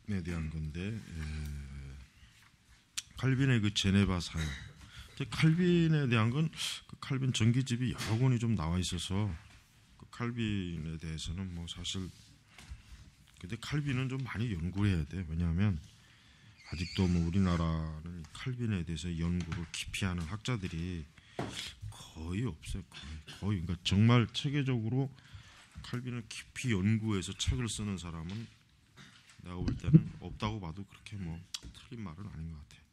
대한 건데, 칼빈의 그 제네바 사역. 칼빈에 대한 건 그 칼빈 전기집이 여러 권이 좀 나와 있어서 그 칼빈에 대해서는 뭐 사실 근데 칼빈은 좀 많이 연구를 해야 돼. 왜냐하면 아직도 뭐 우리나라는 칼빈에 대해서 연구를 깊이 하는 학자들이 거의 없어요. 거의. 그러니까 정말 체계적으로 칼빈을 깊이 연구해서 책을 쓰는 사람은 내가 볼 때는 없다고 봐도 그렇게 뭐 틀린 말은 아닌 것 같아요.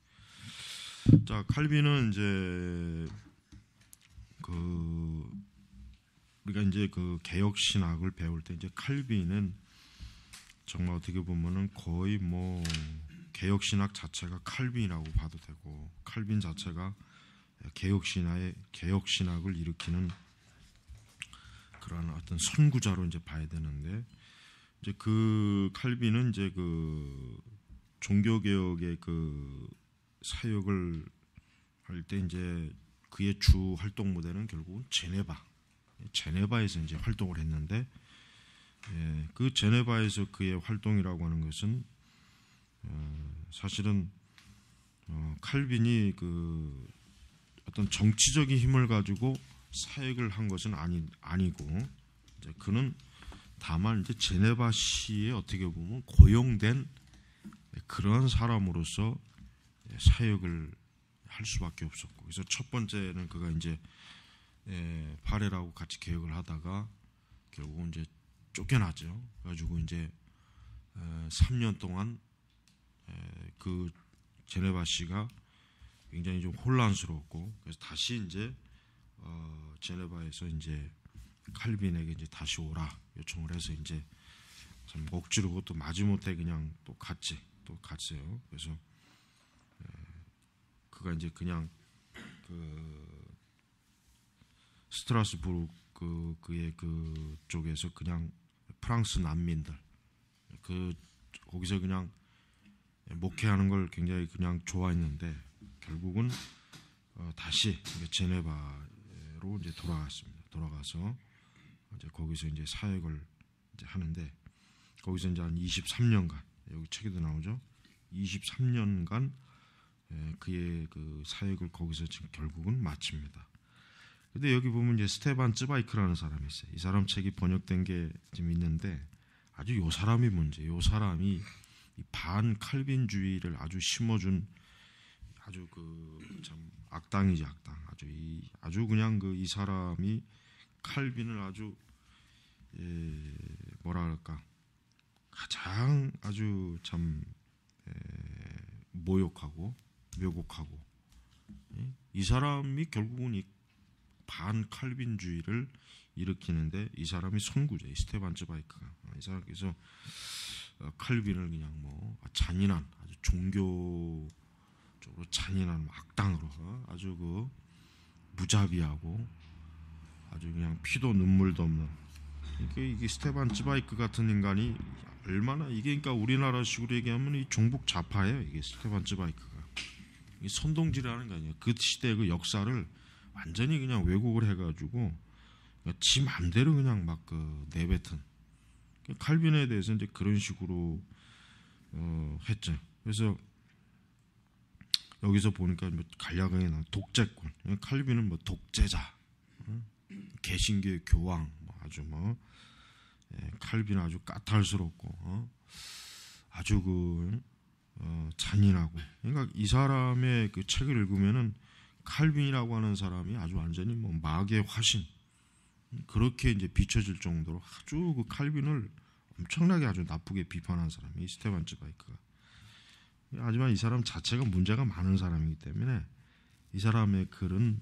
자, 칼빈은 이제 우리가 이제 그 개혁 신학을 배울 때 이제 칼빈은 정말 어떻게 보면은 거의 뭐 개혁 신학 자체가 칼빈이라고 봐도 되고, 칼빈 자체가 개혁 신학을 일으키는 그런 어떤 선구자로 이제 봐야 되는데, 이제 그 칼빈은 이제 그 종교 개혁의 그 사역을 할 때 이제 그의 주 활동 무대는 결국은 제네바에서 이제 활동을 했는데, 그 제네바에서 그의 활동이라고 하는 것은 사실은 칼빈이 그 어떤 정치적인 힘을 가지고 사역을 한 것은 아니고, 이제 그는 다만 이제 제네바시에 어떻게 보면 고용된 그런 사람으로서 사역을 할 수밖에 없었고, 그래서 첫 번째는 그가 이제 바레라고 같이 개혁을 하다가 결국은 이제 쫓겨나죠. 그래가지고 이제 3년 동안 그 제네바시가 굉장히 좀 혼란스러웠고, 그래서 다시 이제 제네바에서 이제 칼빈에게 이제 다시 오라 요청을 해서 이제 참 억지로 또 마지못해 그냥 또 갔어요. 그래서 그가 이제 그냥 그 스트라스부르크 그의 그 쪽에서 그냥 프랑스 난민들 거기서 그냥 목회하는 걸 굉장히 그냥 좋아했는데, 결국은 다시 제네바로 이제 돌아갔습니다. 돌아가서 이제 거기서 이제 사역을 이제 하는데, 거기서 이제 한 23년간, 여기 책에도 나오죠. 23년간 그의 그 사역을 거기서 지금 결국은 마칩니다. 근데 여기 보면 이제 스테반 쯔바이크라는 사람이 있어요. 이 사람 책이 번역된 게 지금 있는데, 아주 요 사람이 문제예요. 요 사람이 이 반칼빈주의를 아주 심어준 아주 그 참 악당이지, 악당. 아주 그냥 그 이 사람이 칼빈을 아주 뭐라 그럴까, 가장 아주 참 모욕하고 왜곡하고, 이 사람이 결국은 이 반칼빈주의를 일으키는데 이 사람이 선구자, 이 스테반 쯔바이크가. 이 사람께서 칼빈을 그냥 뭐 잔인한, 아주 종교적으로 잔인한 악당으로 아주 그 무자비하고 아주 그냥 피도 눈물도 없는, 이게 스테반 쯔바이크 같은 인간이 얼마나, 이게 그러니까 우리나라식으로 얘기하면 이 종북 좌파예요. 이게 스테반 쯔바이크가 이 선동질하는 게 아니에요. 그 시대의 그 역사를 완전히 그냥 왜곡을 해가지고 지 맘대로 그냥 막 그 내뱉은, 칼빈에 대해서 이제 그런 식으로 했죠. 그래서 여기서 보니까 뭐 간략하게 나온 독재권, 칼빈은 뭐 독재자, 개신교의 교황, 뭐 아주 뭐 칼빈 아주 까탈스럽고 아주 그 잔인하고, 그러니까 이 사람의 그 책을 읽으면은 칼빈이라고 하는 사람이 아주 완전히 뭐 마귀의 화신, 그렇게 이제 비춰질 정도로 아주 그 칼빈을 엄청나게 아주 나쁘게 비판한 사람이 스테반 쯔바이크가. 하지만 이 사람 자체가 문제가 많은 사람이기 때문에 이 사람의 글은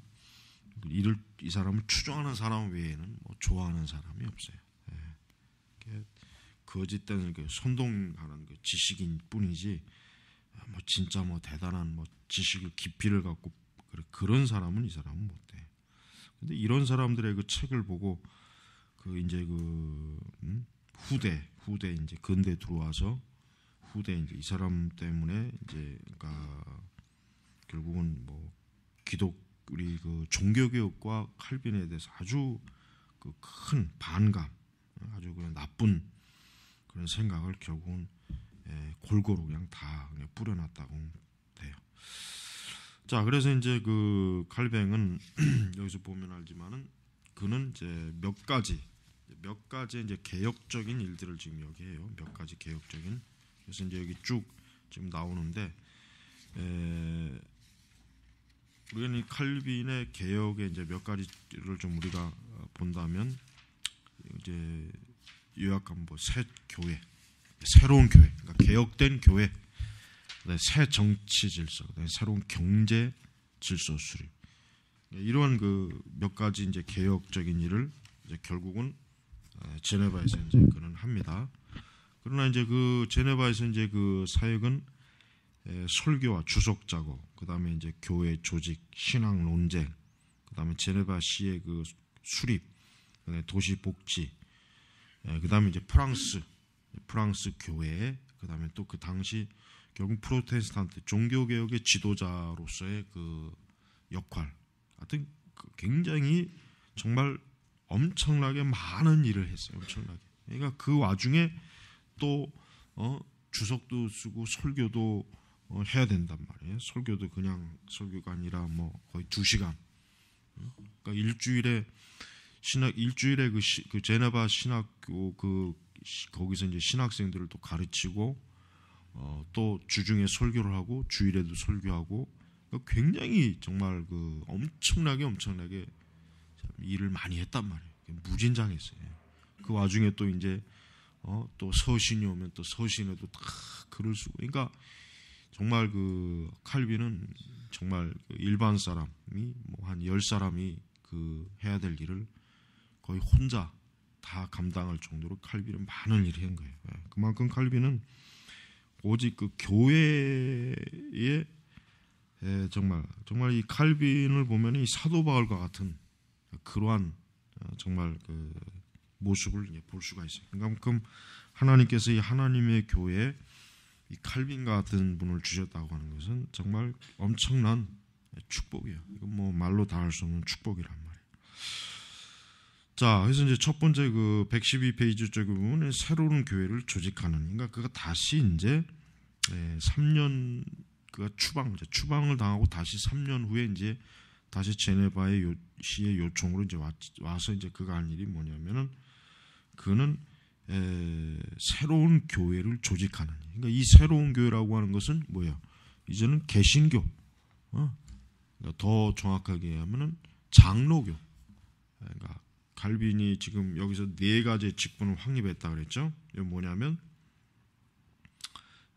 이 사람을 추종하는 사람 외에는 뭐 좋아하는 사람이 없어요. 거짓된 그 선동하는 그 지식인 뿐이지, 뭐 진짜 뭐 대단한 뭐 지식을 깊이를 갖고 그런 사람은 이 사람은 못 돼. 근데 이런 사람들의 그 책을 보고 그 이제 그 후대 이제 근대 들어와서 후대 이제 이 사람 때문에 이제 그러니까 결국은 뭐 우리 그 종교개혁과 칼빈에 대해서 아주 그 큰 반감, 아주 그냥 나쁜 그런 생각을 결국은 골고루 그냥 다 그냥 뿌려놨다고 돼요. 자, 그래서 이제 그 칼뱅은 여기서 보면 알지만은 그는 이제 몇 가지 이제 개혁적인 일들을 지금 여기 해요. 몇 가지 개혁적인. 그래서 이제 여기 쭉 지금 나오는데 우리가 이 칼빈의 개혁의 이제 몇 가지를 좀 우리가 본다면 이제 요약하면 뭐 새 교회, 새로운 교회, 그러니까 개혁된 교회, 새 정치 질서, 새로운 경제 질서 수립, 이러한 그 몇 가지 이제 개혁적인 일을 이제 결국은 제네바에서 이제 그는 합니다. 그러나 이제 그 제네바에서 이제 그 사역은 설교와 주석 작업, 그 다음에 이제 교회 조직, 신앙 논쟁, 그 다음에 제네바 시의 그 수립, 도시 복지, 그 다음에 이제 프랑스 교회, 그 다음에 또 그 당시 결국 프로테스탄트 종교 개혁의 지도자로서의 그 역할, 하여튼 굉장히 정말 엄청나게 많은 일을 했어요. 엄청나게. 그러니까 그 와중에 또 주석도 쓰고 설교도 해야 된단 말이에요. 설교도 그냥 설교가 아니라 뭐 거의 2시간. 그러니까 일주일에 그 제네바 신학교 거기서 이제 신학생들을 또 가르치고 또 주중에 설교를 하고 주일에도 설교하고, 그러니까 굉장히 정말 그 엄청나게 일을 많이 했단 말이에요. 무진장했어요. 그 와중에 또 이제 또 서신이 오면 또 서신에도 다 글을 쓰고, 그러니까 정말 그 칼빈은 정말 그 일반 사람이 뭐 한 10사람이 그 해야 될 일을 거의 혼자 다 감당할 정도로 칼빈은 많은 일을 한 거예요. 그만큼 칼빈은 오직 그 교회에 정말 이 칼빈을 보면 이 사도 바울과 같은 그러한 정말 그 모습을 이제 볼 수가 있어요. 그만큼 하나님께서 이 하나님의 교회에 이 칼빈 같은 분을 주셨다고 하는 것은 정말 엄청난 축복이에요. 이건 뭐 말로 다 할 수 없는 축복이란 말이에요. 자, 그래서 이제 첫 번째 그 112페이지 쪽 부분은 새로운 교회를 조직하는, 그러니까 그가 다시 이제 3년 그가 추방을 당하고 다시 3년 후에 이제 다시 제네바의 시의 요청으로 이제 와서 이제 그가 한 일이 뭐냐면은 그는 새로운 교회를 조직하는. 그러니까 이 새로운 교회라고 하는 것은 뭐야? 이제는 개신교. 그러니까 더 정확하게 하면은 장로교. 그러니까 칼빈이 지금 여기서 4가지의 직분을 확립했다 그랬죠. 이게 뭐냐면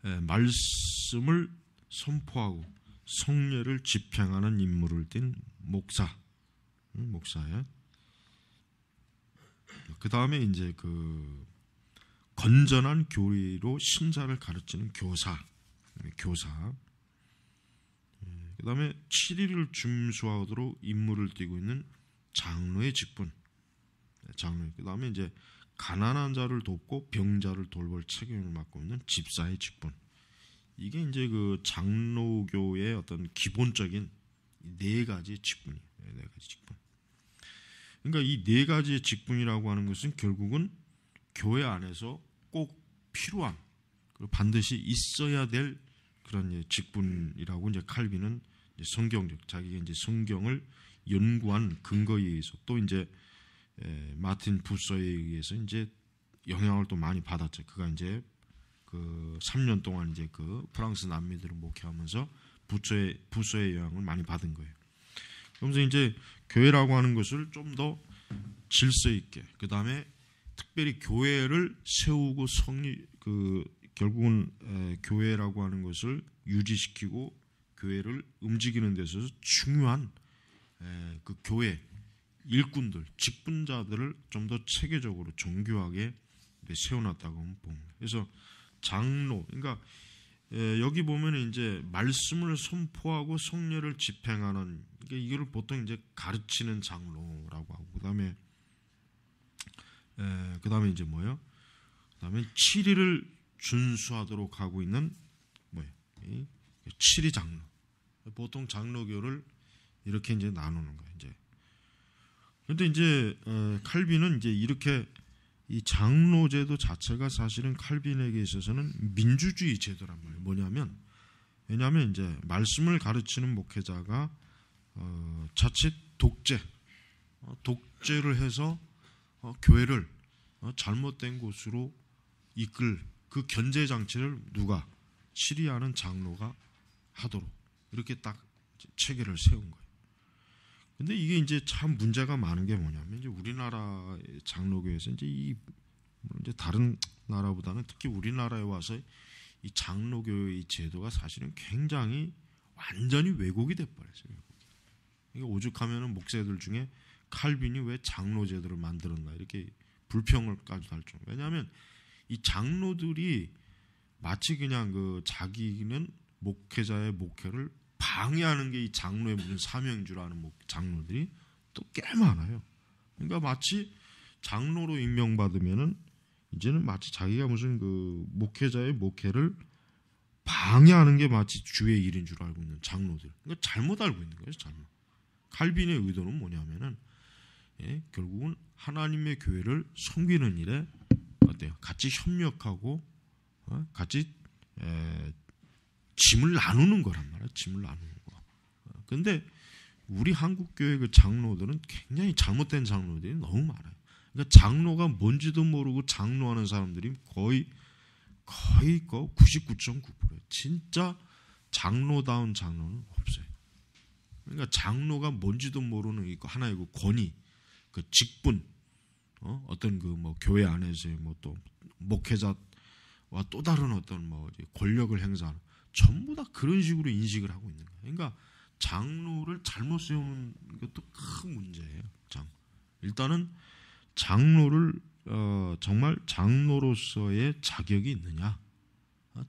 말씀을 선포하고 성례를 집행하는 임무를 띈 목사예요. 그 다음에 이제 그 건전한 교리로 신자를 가르치는 교사. 그 다음에 7일을 준수하도록 임무를 띠고 있는 장로의 직분. 그 다음에 이제 가난한 자를 돕고 병자를 돌볼 책임을 맡고 있는 집사의 직분. 이게 이제 그 장로교의 어떤 기본적인 4가지 직분이에요. 4가지 직분. 그러니까 이 4가지의 직분이라고 하는 것은 결국은 교회 안에서 꼭 필요한, 반드시 있어야 될 그런 직분이라고 이제 칼빈은 성경적, 자기가 이제 성경을 연구한 근거에 의해서, 또 이제 마틴 부서에 의해서 이제 영향을 또 많이 받았죠. 그가 이제 그 3년 동안 이제 그 프랑스 난민들을 목회하면서 부서의 영향을 많이 받은 거예요. 그러면서 이제 교회라고 하는 것을 좀 더 질서 있게, 그 다음에 특별히 교회를 세우고 결국은 교회라고 하는 것을 유지시키고 교회를 움직이는 데 있어서 중요한 그 교회 일꾼들, 직분자들을 좀 더 체계적으로 정교하게 세워놨다고 봅니다. 그래서 장로, 그러니까 여기 보면 이제 말씀을 선포하고 성례를 집행하는, 이걸 보통 이제 가르치는 장로라고 하고, 그다음에 이제 뭐예요? 그다음에 7일을 준수하도록 하고 있는 뭐예요? 7위 장로. 보통 장로교를 이렇게 이제 나누는 거예요. 이제. 그런데 이제 칼빈은 이제 이렇게 이 장로제도 자체가 사실은 칼빈에게 있어서는 민주주의 제도란 말이에요. 뭐냐면, 왜냐하면 이제 말씀을 가르치는 목회자가 자칫 독재를 해서 교회를 잘못된 곳으로 이끌 그 견제 장치를 누가 치리하는 장로가 하도록 이렇게 딱 체계를 세운 거예요. 근데 이게 이제 참 문제가 많은 게 뭐냐면 이제 우리나라 장로교에서 이제 다른 나라보다는 특히 우리나라에 와서 이 장로교의 제도가 사실은 굉장히 완전히 왜곡이 돼버렸어요. 이게 오죽하면은 목사들 중에 칼빈이 왜 장로 제도를 만들었나 이렇게 불평을까지 할 정도. 왜냐하면 이 장로들이 마치 그냥 자기는 목회자의 목회를 방해하는 게 이 장로의 무슨 사명인 줄 아는 장로들이 또 꽤 많아요. 그러니까 마치 장로로 임명받으면은 이제는 마치 자기가 무슨 목회자의 목회를 방해하는 게 마치 주의 일인 줄 알고 있는 장로들. 그러니까 잘못 알고 있는 거예요, 잘못. 칼빈의 의도는 뭐냐면은 결국은 하나님의 교회를 섬기는 일에 어때요? 같이 협력하고 같이 짐을 나누는 거란 말이에요. 짐을 나누는 거. 근데 우리 한국 교회 그 장로들은 굉장히 잘못된 장로들이 너무 많아요. 그러니까 장로가 뭔지도 모르고 장로하는 사람들이 거의 99.9%예요. 진짜 장로다운 장로는 없어요. 그러니까 장로가 뭔지도 모르는 하나의 권위, 직분, 어떤 교회 안에서의 또 목회자와 또 다른 어떤 권력을 행사하는 전부 다 그런 식으로 인식을 하고 있는 거예요. 그러니까 장로를 잘못 세우는 것도 큰 문제예요. 일단은 장로를 정말 장로로서의 자격이 있느냐?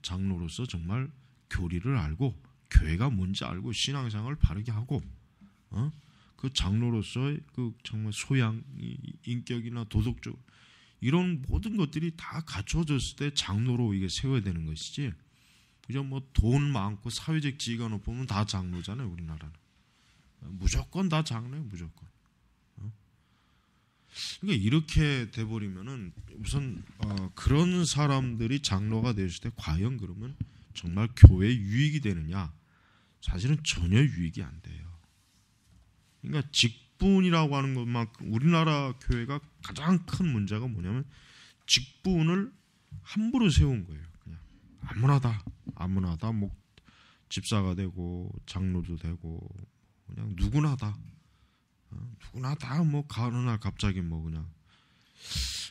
장로로서 정말 교리를 알고 교회가 뭔지 알고 신앙생활을 바르게 하고 그 장로로서의 정말 소양, 인격이나 도덕적 이런 모든 것들이 다 갖춰졌을 때 장로로 이게 세워야 되는 것이지. 그죠? 돈 많고 사회적 지위가 높으면 다 장로잖아요, 우리나라는. 무조건 다 장로예요, 무조건. 그러니까 이렇게 돼버리면은 우선 그런 사람들이 장로가 됐을 때 과연 그러면 정말 교회에 유익이 되느냐? 사실은 전혀 유익이 안 돼요. 그러니까 직분이라고 하는 것만큼 우리나라 교회가 가장 큰 문제가 뭐냐면 직분을 함부로 세운 거예요. 그냥 아무나 다 집사가 되고 장로도 되고 그냥 누구나 다 가는 날 갑자기 그냥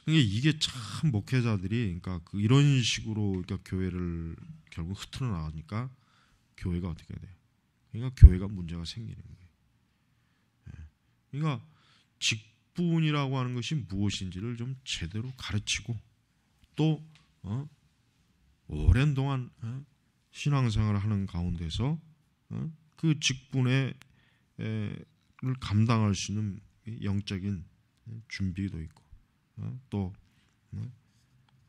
이게 참 목회자들이 그러니까 이런 식으로 그러니까 교회를 결국 흐트러 나가니까 교회가 어떻게 돼요? 그러니까 교회가 문제가 생기는 거예요. 그러니까 직분이라고 하는 것이 무엇인지를 좀 제대로 가르치고 또 오랜 동안 신앙생활을 하는 가운데서 그 직분을 감당할 수 있는 영적인 준비도 있고 또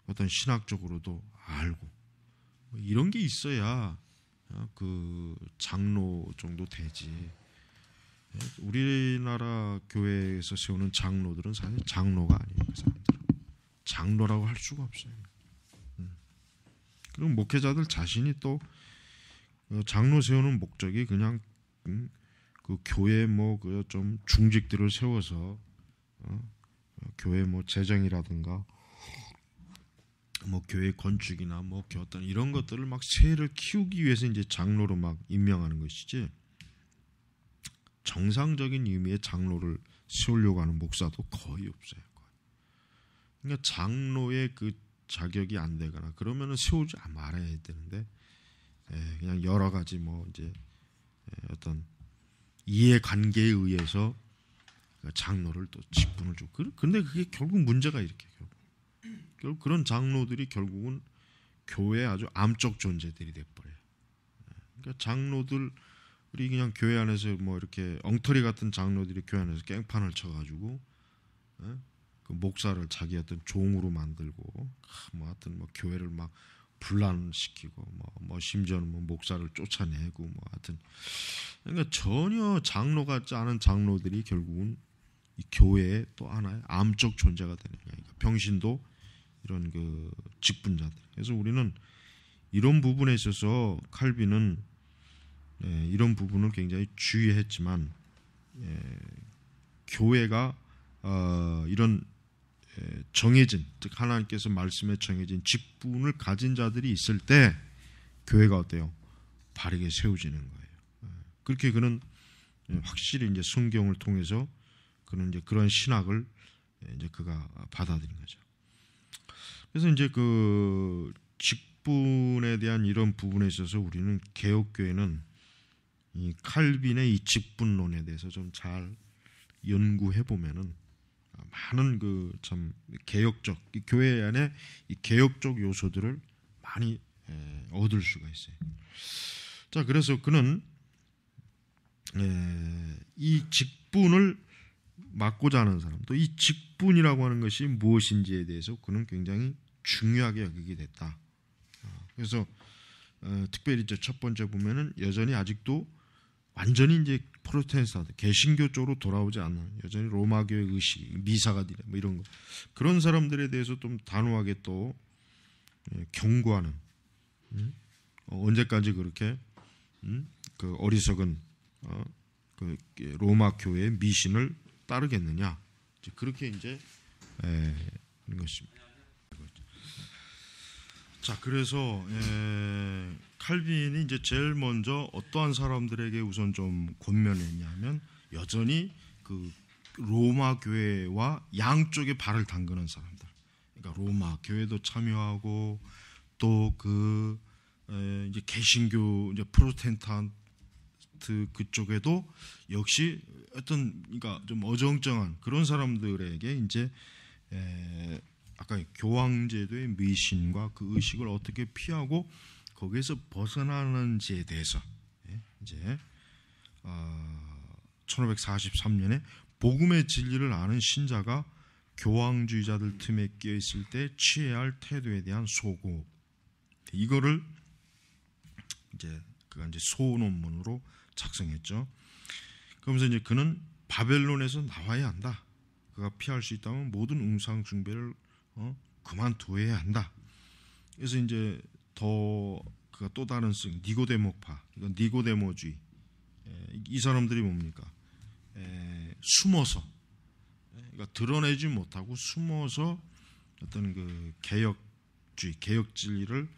어떤 신학적으로도 알고 이런 게 있어야 그 장로 정도 되지. 우리나라 교회에서 세우는 장로들은 사실 장로가 아니에요. 그 사람들은 장로라고 할 수가 없어요. 그리고 목회자들 자신이 또 장로 세우는 목적이 그냥 그 교회 좀 중직들을 세워서 교회 재정이라든가 교회 건축이나 어떤 이런 것들을 세를 키우기 위해서 이제 장로로 임명하는 것이지 정상적인 의미의 장로를 세우려고 하는 목사도 거의 없어요. 그러니까 장로의 그 자격이 안 되거나 그러면은 세우지 말아야 되는데 그냥 여러 가지 이제 어떤 이해관계에 의해서 장로를 또 직분을 주고 근데 그게 결국 문제가 이렇게 결국 그런 장로들이 결국은 교회의 아주 암적 존재들이 돼버려요. 그러니까 장로들이 그냥 교회 안에서 이렇게 엉터리 같은 장로들이 교회 안에서 깽판을 쳐가지고 그 목사를 자기 어떤 종으로 만들고 하여튼 교회를 분란시키고 심지어는 목사를 쫓아내고 하여튼 그러니까 전혀 장로 같지 않은 장로들이 결국은 이 교회의 또 하나의 암적 존재가 되는 거니까 평신도 이런 그 직분자들. 그래서 우리는 이런 부분에 있어서 칼빈은 이런 부분을 굉장히 주의했지만 교회가 이런 정해진, 즉 하나님께서 말씀에 정해진 직분을 가진 자들이 있을 때 교회가 어때요? 바르게 세워지는 거예요. 그렇게 그는 확실히 이제 성경을 통해서 그는 이제 그런 신학을 이제 그가 받아들인 거죠. 그래서 이제 그 직분에 대한 이런 부분에 있어서 우리는 개혁교회는 이 칼빈의 이 직분론에 대해서 좀 잘 연구해 보면은 많은 그 참 개혁적 이 교회 안에 이 개혁적 요소들을 많이 얻을 수가 있어요. 자, 그래서 그는 이 직분을 맡고자 하는 사람, 또 이 직분이라고 하는 것이 무엇인지에 대해서 그는 굉장히 중요하게 여기게 됐다. 그래서 특별히 이제 첫 번째 보면은 여전히 아직도 완전히 이제 프로테스탄트 개신교 쪽으로 돌아오지 않는 여전히 로마교회 의식, 미사가 뭐 이런 거 그런 사람들에 대해서 좀 단호하게 또 경고하는 언제까지 그렇게 그 어리석은 그 로마 교회의 미신을 따르겠느냐 이제 그렇게 이제 하는 것입니다. 자, 그래서 칼빈이 이제 제일 먼저 어떠한 사람들에게 우선 좀 권면했냐면 여전히 그 로마 교회와 양쪽에 발을 담그는 사람들. 그러니까 로마 교회도 참여하고 또 그 이제 개신교 이제 프로테스탄트 그쪽에도 역시 어떤 그러니까 좀 어정쩡한 그런 사람들에게 이제 아까 교황제도의 미신과 그 의식을 어떻게 피하고 거기에서 벗어나는지에 대해서 이제 1543년에 복음의 진리를 아는 신자가 교황주의자들 틈에 끼어 있을 때 취해야 할 태도에 대한 소고 이거를 이제 그가 이제 소논문으로 작성했죠. 그러면서 이제 그는 바벨론에서 나와야 한다. 그가 피할 수 있다면 모든 우상 숭배를 그만두어야 한다. 그래서 이제 더 그가 또 다른 니고데모파, 이건 니고데모주의. 이 사람들이 뭡니까? 숨어서, 그러니까 드러내지 못하고 숨어서 어떤 그 개혁주의, 개혁 진리를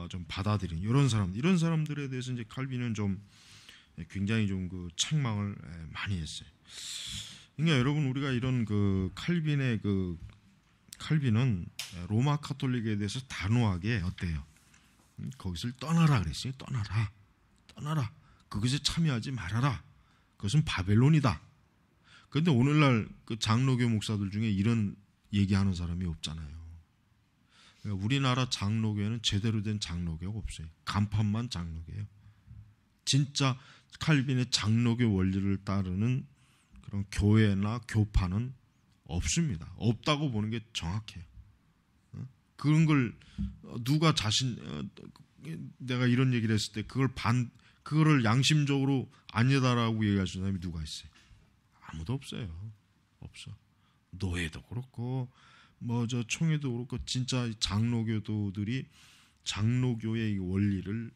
좀 받아들인 이런 사람들에 대해서 이제 칼빈은 좀 굉장히 좀 그 책망을 많이 했어요. 그러니까 여러분 우리가 이런 그 칼빈은 로마 카톨릭에 대해서 단호하게 어때요? 거기서 떠나라 그랬어요. 떠나라. 그것에 참여하지 말아라. 그것은 바벨론이다. 그런데 오늘날 그 장로교 목사들 중에 이런 얘기하는 사람이 없잖아요. 그러니까 우리나라 장로교에는 제대로 된 장로교가 없어요. 간판만 장로교예요. 진짜 칼빈의 장로교 원리를 따르는 그런 교회나 교파는 없습니다. 없다고 보는 게 정확해요. 그런 걸 누가 내가 이런 얘기를 했을 때 그거를 양심적으로 아니다라고 얘기할 수 있는 사람이 누가 있어요? 아무도 없어요. 없어. 노예도 그렇고 뭐 저 총회도 그렇고 진짜 장로교도들이 장로교의 원리를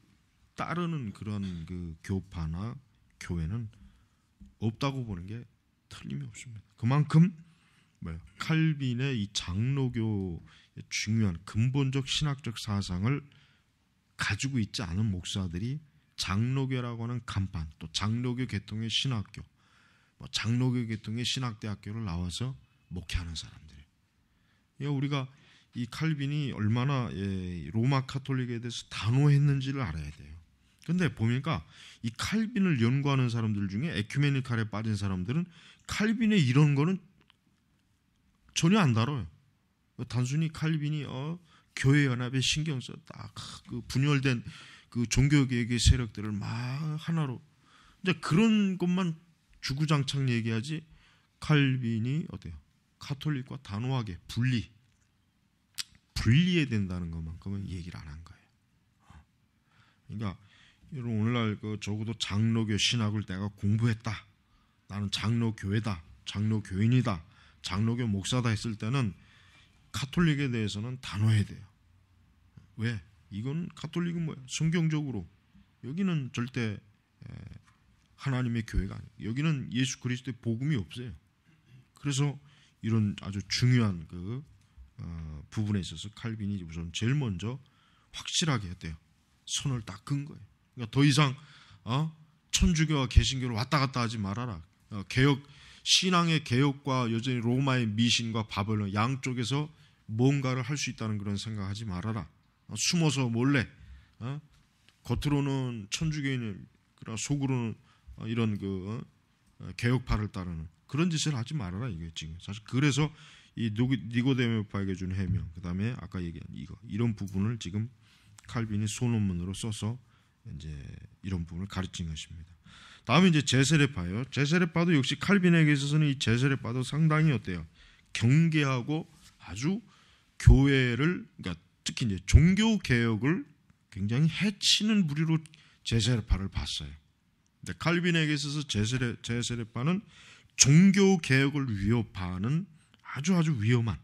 따르는 그런 그 교파나 교회는 없다고 보는 게 틀림이 없습니다. 그만큼 칼빈의 이 장로교의 중요한 근본적 신학적 사상을 가지고 있지 않은 목사들이 장로교라고 하는 간판, 또 장로교 계통의 신학교, 장로교 계통의 신학대학교를 나와서 목회하는 사람들이에요. 우리가 이 칼빈이 얼마나 로마 카톨릭에 대해서 단호했는지를 알아야 돼요. 근데 보니까 이 칼빈을 연구하는 사람들 중에 에큐메니칼에 빠진 사람들은 칼빈의 이런 거는 전혀 안 다뤄요. 단순히 칼빈이 교회 연합에 신경 썼다. 그 분열된 그 종교개혁의 세력들을 막 하나로 이제 그런 것만 주구장창 얘기하지 칼빈이 어때요? 카톨릭과 단호하게 분리해야 된다는 것만큼은 얘기를 안 한 거예요. 그러니까 여러분 오늘날 그 적어도 장로교 신학을 내가 공부했다. 나는 장로교회다. 장로교인이다. 장로교 목사다 했을 때는 가톨릭에 대해서는 단호해야 돼요. 왜? 이건 가톨릭은 뭐야? 성경적으로 여기는 절대 하나님의 교회가 아니에요. 여기는 예수 그리스도의 복음이 없어요. 그래서 이런 아주 중요한 그 부분에 있어서 칼빈이 우선 제일 먼저 확실하게 했대요. 선을 딱 긋은 거예요. 그러니까 더 이상 천주교와 개신교를 왔다 갔다 하지 말아라. 개혁 신앙의 개혁과 여전히 로마의 미신과 바벨론 양쪽에서 뭔가를 할 수 있다는 그런 생각하지 말아라. 숨어서 몰래 겉으로는 천주교인을 그러나 속으로는 이런 그 개혁파를 따르는 그런 짓을 하지 말아라 이게 지금 사실. 그래서 이 니고데모파에게 준 해명, 그 다음에 아까 얘기한 이런 부분을 지금 칼빈이 소논문으로 써서 이제 이런 부분을 가르친 것입니다. 다음에 이제 제세례파예요. 제세례파도 역시 칼빈에게 있어서는 이 제세례파도 상당히 어때요? 경계하고 아주 교회를, 그러니까 특히 이제 종교 개혁을 굉장히 해치는 무리로 제세례파를 봤어요. 근데 칼빈에게 있어서 제세례파는 종교 개혁을 위협하는 아주 위험한,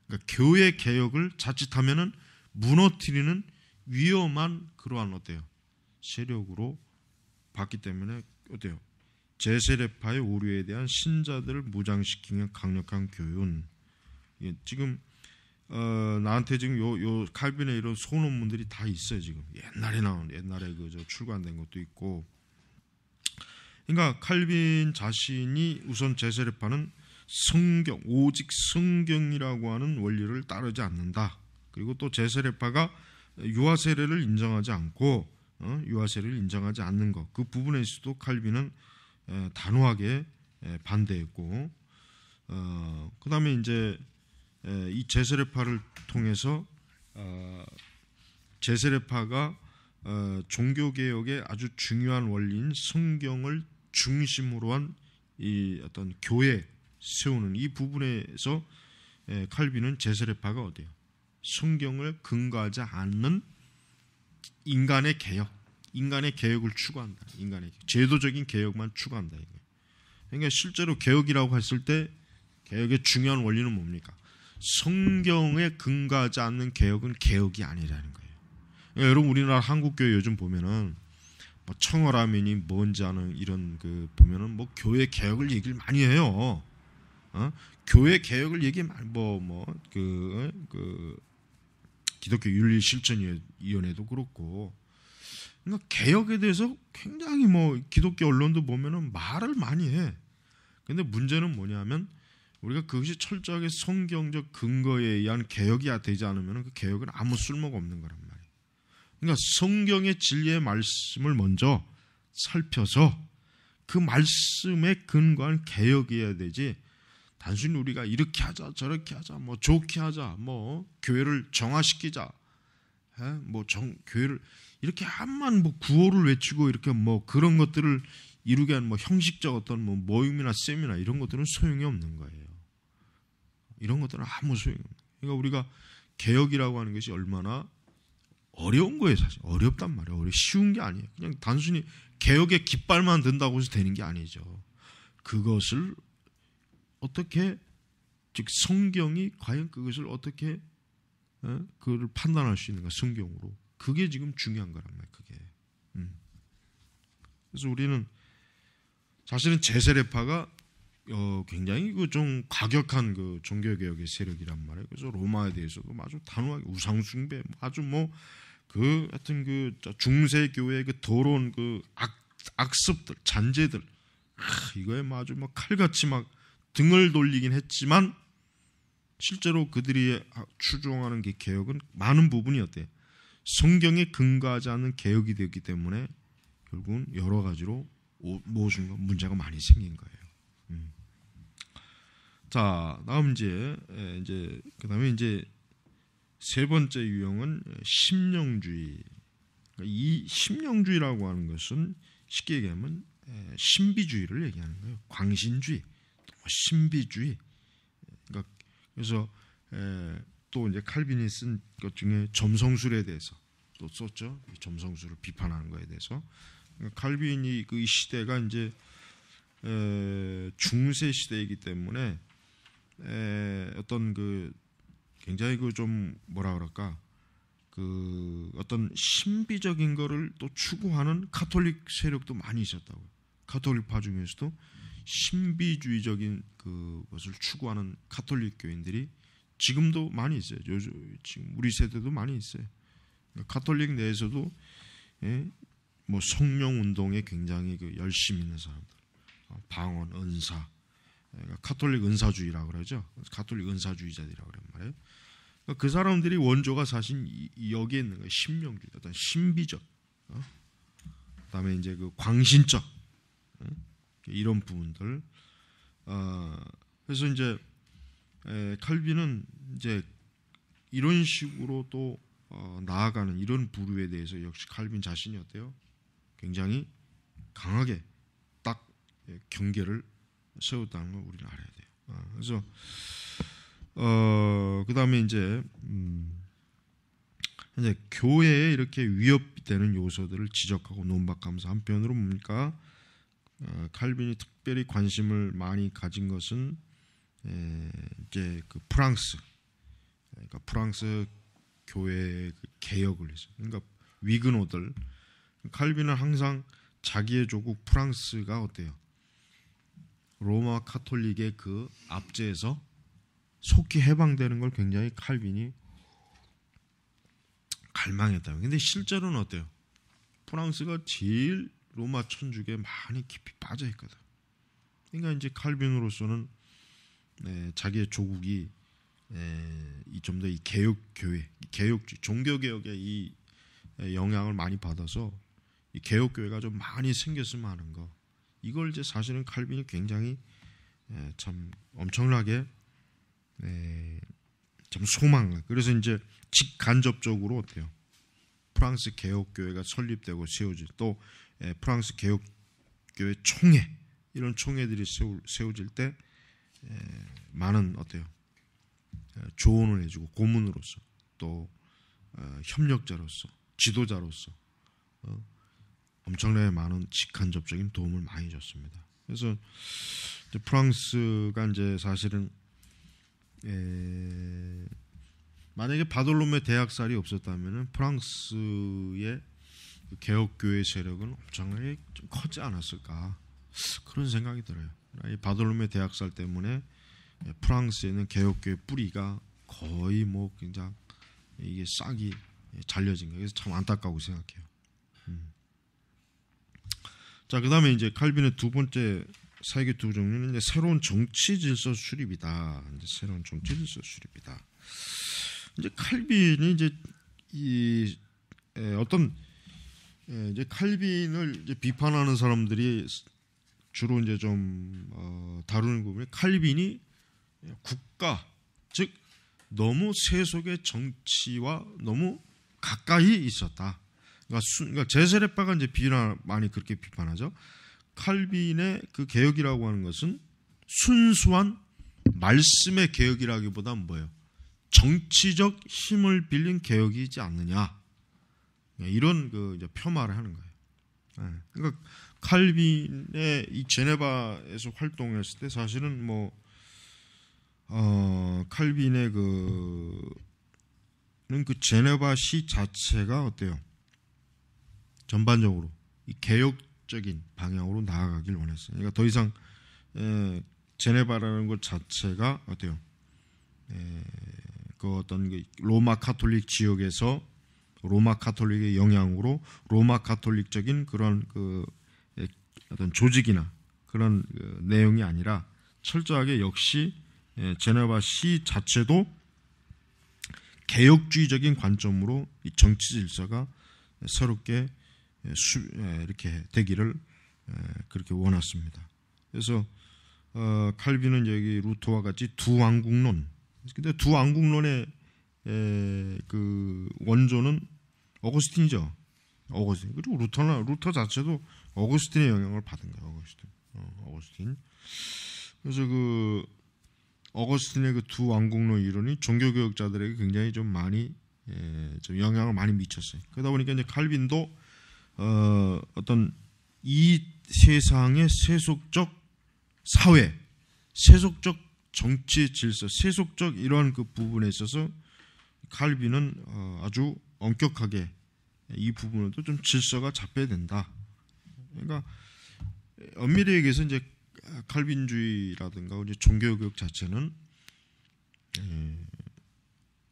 그러니까 교회 개혁을 자칫하면은 무너뜨리는 위험한 그러한 어때요? 세력으로 봤기 때문에 어때요? 제세례파의 오류에 대한 신자들을 무장시키는 강력한 교훈. 지금 나한테 지금 요 칼빈의 이런 소논문들이 다 있어요. 지금 옛날에 그 출간된 것도 있고. 그러니까 칼빈 자신이 우선 제세례파는 성경, 오직 성경이라고 하는 원리를 따르지 않는다. 그리고 또 제세례파가 유아세례를 인정하지 않고 유아세례를 인정하지 않는 것, 그 부분에서도 칼빈은 단호하게 반대했고, 그 다음에 이제 이 제세례파를 통해서 제세례파가 종교개혁의 아주 중요한 원리인 성경을 중심으로 한 이 어떤 교회 세우는 이 부분에서 칼빈은 제세례파가 어때요? 성경을 근거하지 않는 인간의 개혁을 추구한다. 인간의 제도적인 개혁만 추구한다. 그러니까 실제로 개혁이라고 했을 때 개혁의 중요한 원리는 뭡니까? 성경에 근거하지 않는 개혁은 개혁이 아니라는 거예요. 그러니까 여러분 우리나라 한국교회 요즘 보면은 뭐 청어라면이 뭔지 아는 이런 그 보면은 뭐 교회 개혁을 얘기를 많이 해요. 교회 개혁을 얘기 그 기독교 윤리 실천위원회도 그렇고, 그러니까 개혁에 대해서 굉장히 뭐 기독교 언론도 보면은 말을 많이 해. 근데 문제는 뭐냐면 우리가 그것이 철저하게 성경적 근거에 의한 개혁이 되지 않으면 그 개혁은 아무 쓸모가 없는 거란 말이에요. 그러니까 성경의 진리의 말씀을 먼저 살펴서 그 말씀에 근거한 개혁이어야 되지, 단순히 우리가 이렇게 하자 저렇게 하자 뭐 좋게 하자 뭐 교회를 정화시키자 교회를 이렇게 한만 뭐 구호를 외치고 이렇게 뭐 그런 것들을 이루게 하는 뭐 형식적 어떤 뭐 모임이나 세미나 이런 것들은 소용이 없는 거예요. 이런 것들은 아무 소용이 없는 거예요. 그러니까 우리가 개혁이라고 하는 것이 얼마나 어려운 거예요. 사실 어렵단 말이에요. 쉬운 게 아니에요. 그냥 단순히 개혁의 깃발만 든다고 해서 되는 게 아니죠. 그것을 어떻게, 즉 성경이 과연 그것을 어떻게 그걸 판단할 수 있는가, 성경으로. 그게 지금 중요한 거란 말이에요. 그게. 그래서 우리는 사실은 제세례파가 굉장히 그 좀 과격한 그 종교개혁의 세력이란 말이에요. 그래서 로마에 대해서도 아주 단호하게 우상숭배, 아주 뭐 그 하여튼 그 중세 교회의 그 더러운 그 악습들, 잔재들, 이거에 아주 막 칼같이 막 등을 돌리긴 했지만 실제로 그들이 추종하는 게 개혁은 많은 부분이 어때요? 성경에 근거하지 않는 개혁이 되기 때문에 결국은 여러 가지로 무엇인가 문제가 많이 생긴 거예요. 자, 다음 이제 그다음에 이제 세 번째 유형은 심령주의. 이 심령주의라고 하는 것은 쉽게 얘기하면 신비주의를 얘기하는 거예요. 광신주의, 신비주의. 그러니까 그래서 또 이제 칼빈이 쓴 것 중에 점성술에 대해서 또 썼죠. 점성술을 비판하는 것에 대해서. 그러니까 칼빈이 그 시대가 이제 중세 시대이기 때문에 어떤 그 굉장히 그 좀 뭐라 그럴까 그 어떤 신비적인 거를 또 추구하는 카톨릭 세력도 많이 있었다고요. 카톨릭파 중에서도 신비주의적인 그것을 추구하는 카톨릭 교인들이 지금도 많이 있어요. 지금 우리 세대도 많이 있어요. 카톨릭 내에서도 뭐 성령 운동에 굉장히 그 열심히 있는 사람들, 방언, 은사, 카톨릭 은사주의라고 그러죠. 카톨릭 은사주의자들이라고 그런 말이에요. 그 사람들이 원조가 사실 여기에 있는 거예요. 신명주의, 어떤 신비적, 그다음에 이제 그 광신적 이런 부분들. 그래서 이제 칼빈은 이제 이런 식으로 또 나아가는 이런 부류에 대해서 역시 칼빈 자신이 어때요? 굉장히 강하게 딱 경계를 세웠다는 걸 우리는 알아야 돼요. 그래서 그 다음에 이제 교회에 이렇게 위협되는 요소들을 지적하고 논박하면서 한편으로 뭡니까? 칼빈이 특별히 관심을 많이 가진 것은 이제 그 프랑스, 그러니까 프랑스 교회의 개혁을 해서, 그러니까 위그노들. 칼빈은 항상 자기의 조국 프랑스가 어때요? 로마 카톨릭의 그 압제에서 속히 해방되는 걸 굉장히 칼빈이 갈망했다. 근데 실제로는 어때요? 프랑스가 제일 로마 천주교에 많이 깊이 빠져 있거든. 그러니까 이제 칼빈으로서는 자기의 조국이 좀 더 이 개혁 교회, 개혁주의, 종교 개혁의 이 영향을 많이 받아서 이 개혁 교회가 좀 많이 생겼으면 하는 거. 이걸 이제 사실은 칼빈이 굉장히 참 엄청나게 참 소망. 그래서 이제 직간접적으로 어때요? 프랑스 개혁 교회가 설립되고 세워질, 또 프랑스 개혁 교회 총회, 이런 총회들이 세워질 때 많은 어때요? 조언을 해주고 고문으로서, 또 협력자로서, 지도자로서 엄청나게 많은 직간접적인 도움을 많이 줬습니다. 그래서 이제 프랑스가 이제 사실은 만약에 바돌로메 대학살이 없었다면 프랑스의 개혁교회 세력은 엄청나게 좀 커지 않았을까, 그런 생각이 들어요. 이 바돌로메 대학살 때문에 프랑스에 있는 개혁교회 뿌리가 거의 뭐 그냥 이게 싹이 잘려진 거예요. 그래서 참 안타까워 생각해요. 자, 그 다음에 이제 칼빈의 두 번째 사역의 두 종류는 이제 새로운 정치 질서 수립이다. 이제 새로운 정치 질서 수립이다. 이제 칼빈이 이제 어떤 이제 칼빈을 이제 비판하는 사람들이 주로 이제 좀 다루는 부분이, 칼빈이 국가, 즉 너무 세속의 정치와 너무 가까이 있었다. 그러니까 제세례파가 이제 많이 그렇게 비판하죠. 칼빈의 그 개혁이라고 하는 것은 순수한 말씀의 개혁이라기보다는 뭐예요? 정치적 힘을 빌린 개혁이지 않느냐, 이런 그 이제 폄하를 하는 거예요. 그러니까 칼빈의 이 제네바에서 활동했을 때 사실은 뭐 칼빈의 그 제네바 시 자체가 어때요? 전반적으로 이 개혁적인 방향으로 나아가길 원했어요. 그러니까 더 이상 제네바라는 것 자체가 어때요? 그 어떤 그 로마 카톨릭 지역에서 로마 카톨릭의 영향으로 로마 카톨릭적인 그런 그 어떤 조직이나 그런 그 내용이 아니라 철저하게 역시 제네바 시 자체도 개혁주의적인 관점으로 이 정치 질서가 새롭게 이렇게 되기를 그렇게 원했습니다. 그래서 칼빈은 여기 루터와 같이 두 왕국론, 근데 두 왕국론의 그 원조는 어거스틴이죠. 어거스틴. 그리고 루터 자체도 어거스틴의 영향을 받은 거예요. 어거스틴. 그래서 그 어거스틴의 그 두 왕국론 이론이 종교개혁자들에게 굉장히 좀 많이 좀 영향을 많이 미쳤어요. 그러다 보니까 이제 칼빈도 어떤 이 세상의 세속적 사회, 세속적 정치 질서, 세속적 이러한 그 부분에 있어서 칼빈은 아주 엄격하게 이 부분에도 좀 질서가 잡혀야 된다. 그러니까 엄밀히 얘기해서 이제 칼빈주의라든가 이제 종교교육 자체는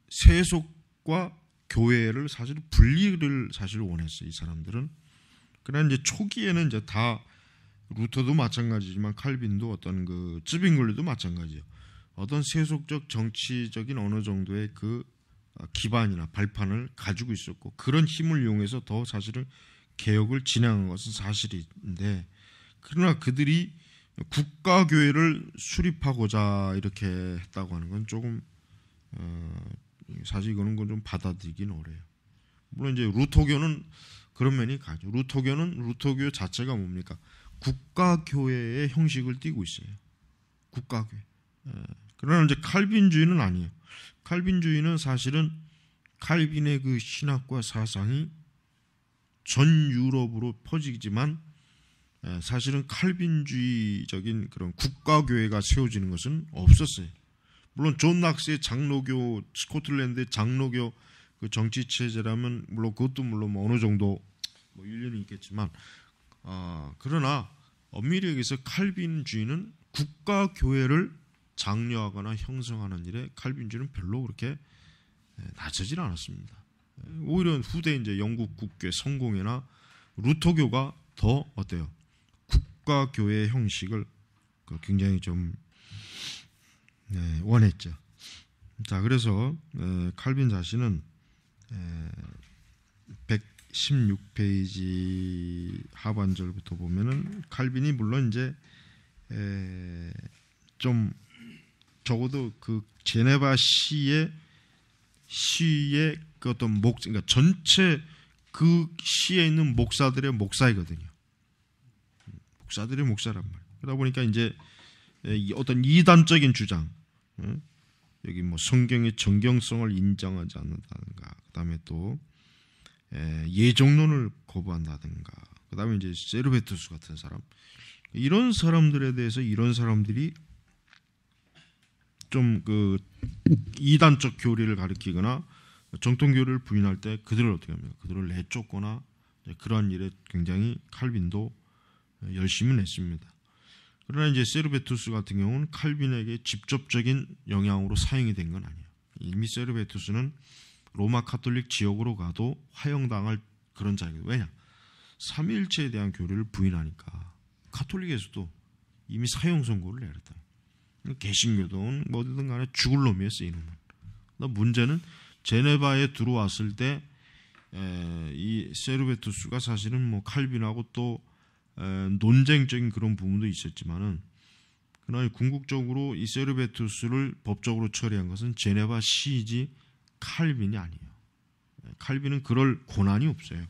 세속과 교회를 사실 분리를 사실 원했어요. 이 사람들은. 그러나 이제 초기에는 이제 다 루터도 마찬가지지만 칼빈도 어떤 그 쯔빙글리도 마찬가지예요. 어떤 세속적 정치적인 어느 정도의 그 기반이나 발판을 가지고 있었고 그런 힘을 이용해서 더 사실은 개혁을 진행한 것은 사실인데, 그러나 그들이 국가교회를 수립하고자 이렇게 했다고 하는 건 조금 사실 이거는 좀 받아들이긴 어려요. 물론 이제 루터교는 그런 면이 가죠. 루터교 자체가 뭡니까? 국가교회의 형식을 띠고 있어요. 국가교회. 그러나 이제 칼빈주의는 아니에요. 칼빈주의는 사실은 칼빈의 그 신학과 사상이 전 유럽으로 퍼지지만 사실은 칼빈주의적인 그런 국가교회가 세워지는 것은 없었어요. 물론 존 낙스의 장로교, 스코틀랜드의 장로교 그 정치 체제라면 물론 그것도 물론 뭐 어느 정도 뭐 일리는 있겠지만, 그러나 엄밀히 얘기해서 칼빈주의는 국가교회를 장려하거나 형성하는 일에 칼빈주의는 별로 그렇게 나서질 않았습니다. 오히려 후대 이제 영국 국교 성공회나 루터교가 더 어때요? 국가교회 형식을 굉장히 좀 원했죠. 자, 그래서 칼빈 자신은 116페이지 하반절부터 보면은 칼빈이 물론 이제 좀 적어도 그 제네바 시의 그 어떤 그러니까 전체 그 시에 있는 목사들의 목사이거든요. 목사들의 목사란 말이에요. 그러다 보니까 이제 어떤 이단적인 주장, 여기 뭐 성경의 정경성을 인정하지 않는다든가, 그다음에 또 예정론을 거부한다든가, 그다음에 이제 세르베투스 같은 사람, 이런 사람들에 대해서 이런 사람들이 좀 그 이단적 교리를 가리키거나 정통 교리를 부인할 때 그들을 어떻게 합니까? 그들을 내쫓거나 그러한 일에 굉장히 칼빈도 열심히 냈습니다. 그러나 이제 세르베투스 같은 경우는 칼빈에게 직접적인 영향으로 사용이 된 건 아니에요. 이미 세르베투스는 로마 카톨릭 지역으로 가도 화형당할 그런 자이거든요. 왜냐? 삼위일체에 대한 교리를 부인하니까 카톨릭에서도 이미 사형 선고를 내렸다. 개신교든 뭐든 간에 죽을 놈이었어요, 이놈은. 문제는 제네바에 들어왔을 때 이 세르베투스가 사실은 뭐 칼빈하고 또 논쟁적인 그런 부분도 있었지만은, 그러나 궁극적으로 이 세르베투스를 법적으로 처리한 것은 제네바 시이지 칼빈이 아니에요. 칼빈은 그럴 권한이 없어요.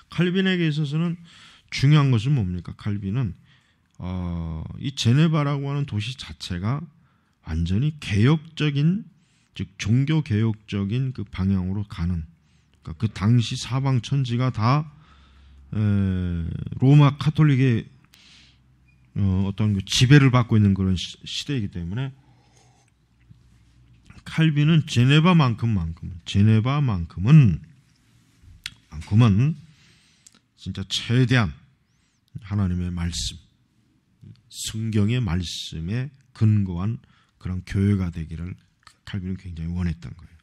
칼빈에게 있어서는 중요한 것은 뭡니까? 칼빈은 이 제네바라고 하는 도시 자체가 완전히 개혁적인, 즉 종교 개혁적인 그 방향으로 가는, 그러니까 그 당시 사방 천지가 다 로마 카톨릭의 어떤 그 지배를 받고 있는 그런 시대이기 때문에 칼빈은 제네바만큼은 진짜 최대한 하나님의 말씀, 성경의 말씀에 근거한 그런 교회가 되기를 칼빈은 굉장히 원했던 거예요.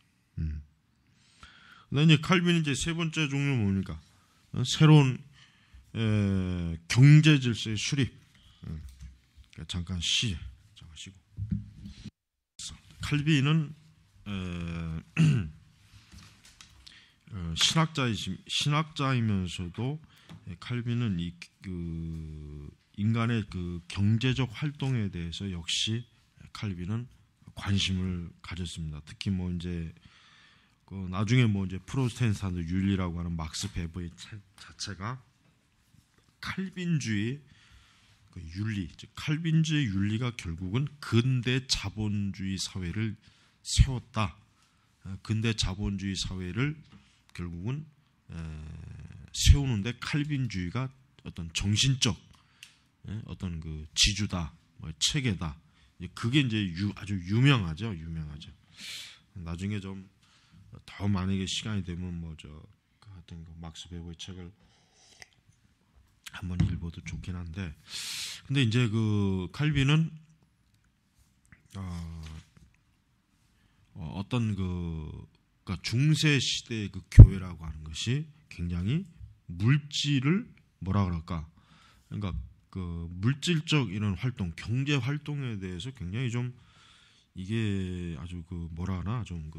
그다음에 이제 칼빈이 이제 세 번째 종류는 뭡니까? 새로운 경제 질서의 수립. 잠깐 쉬고. 칼빈은 신학자이면서도 칼빈은 그 인간의 그 경제적 활동에 대해서 역시 칼빈은 관심을 가졌습니다. 특히 뭐 이제 그 나중에 뭐 이제 프로테스탄트 윤리라고 하는 막스 베버의 자체가 칼빈주의 그 윤리, 즉 칼빈주의 윤리가 결국은 근대 자본주의 사회를 세웠다. 근대 자본주의 사회를 결국은 세우는데 칼빈주의가 어떤 정신적 어떤 그 지주다, 뭐 체계다, 그게 이제 아주 유명하죠. 나중에 좀 더 만약에 시간이 되면 하여튼 막스 베버의 책을 한번 읽어도 좋긴 한데, 근데 이제 그 칼빈은 어떤 그러니까 중세 시대의 그 교회라고 하는 것이 굉장히 물질을 뭐라 그럴까, 그러니까 그 물질적 이런 활동, 경제 활동에 대해서 굉장히 좀 이게 아주 그 뭐라 하나 좀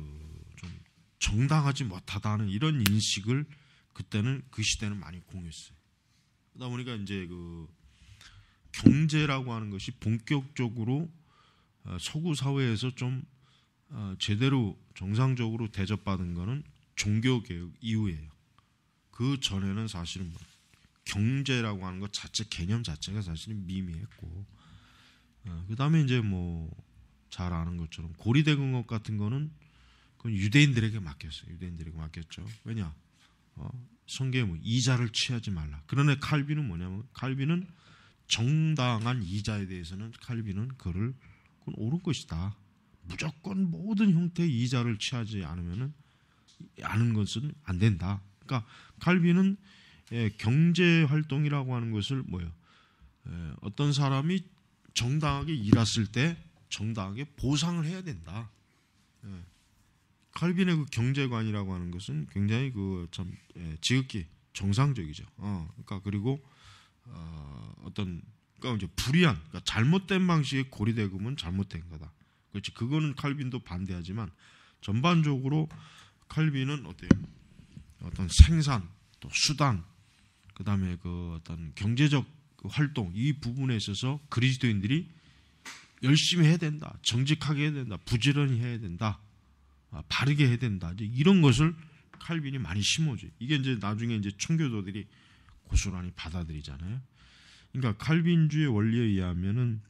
정당하지 못하다는 이런 인식을 그때는 그 시대는 많이 공유했어요. 그러다 보니까 이제 그 경제라고 하는 것이 본격적으로 서구 사회에서 좀 제대로 정상적으로 대접받은 거는 종교개혁 이후예요. 그 전에는 사실은 경제라고 하는 것 자체, 개념 자체가 사실은 미미했고, 그 다음에 이제 잘 아는 것처럼 고리대금업 같은 거는 그건 유대인들에게 맡겼어요. 유대인들에게 맡겼죠. 왜냐? 성경에 이자를 취하지 말라. 그러나 칼빈은 뭐냐면, 칼빈은 정당한 이자에 대해서는 칼빈은 그건 옳은 것이다. 무조건 모든 형태의 이자를 취하지 않는 것은 안 된다. 그러니까 칼빈은 경제 활동이라고 하는 것을 어떤 사람이 정당하게 일했을 때 정당하게 보상을 해야 된다. 칼빈의 그 경제관이라고 하는 것은 굉장히 참 지극히 정상적이죠. 그러니까 그리고 그러니까 이제 불이한, 그러니까 잘못된 방식의 고리대금은 잘못된 거다. 그렇지. 그거는 칼빈도 반대하지만 전반적으로 칼빈은 어떤 생산, 또 수단, 그 다음에 그 어떤 경제적 활동, 이 부분에 있어서 그리스도인들이 열심히 해야 된다, 정직하게 해야 된다, 부지런히 해야 된다, 바르게 해야 된다. 이제 이런 것을 칼빈이 많이 심어줘요. 이게 이제 나중에 이제 청교도들이 고스란히 받아들이잖아요. 그러니까 칼빈주의 원리에 의하면은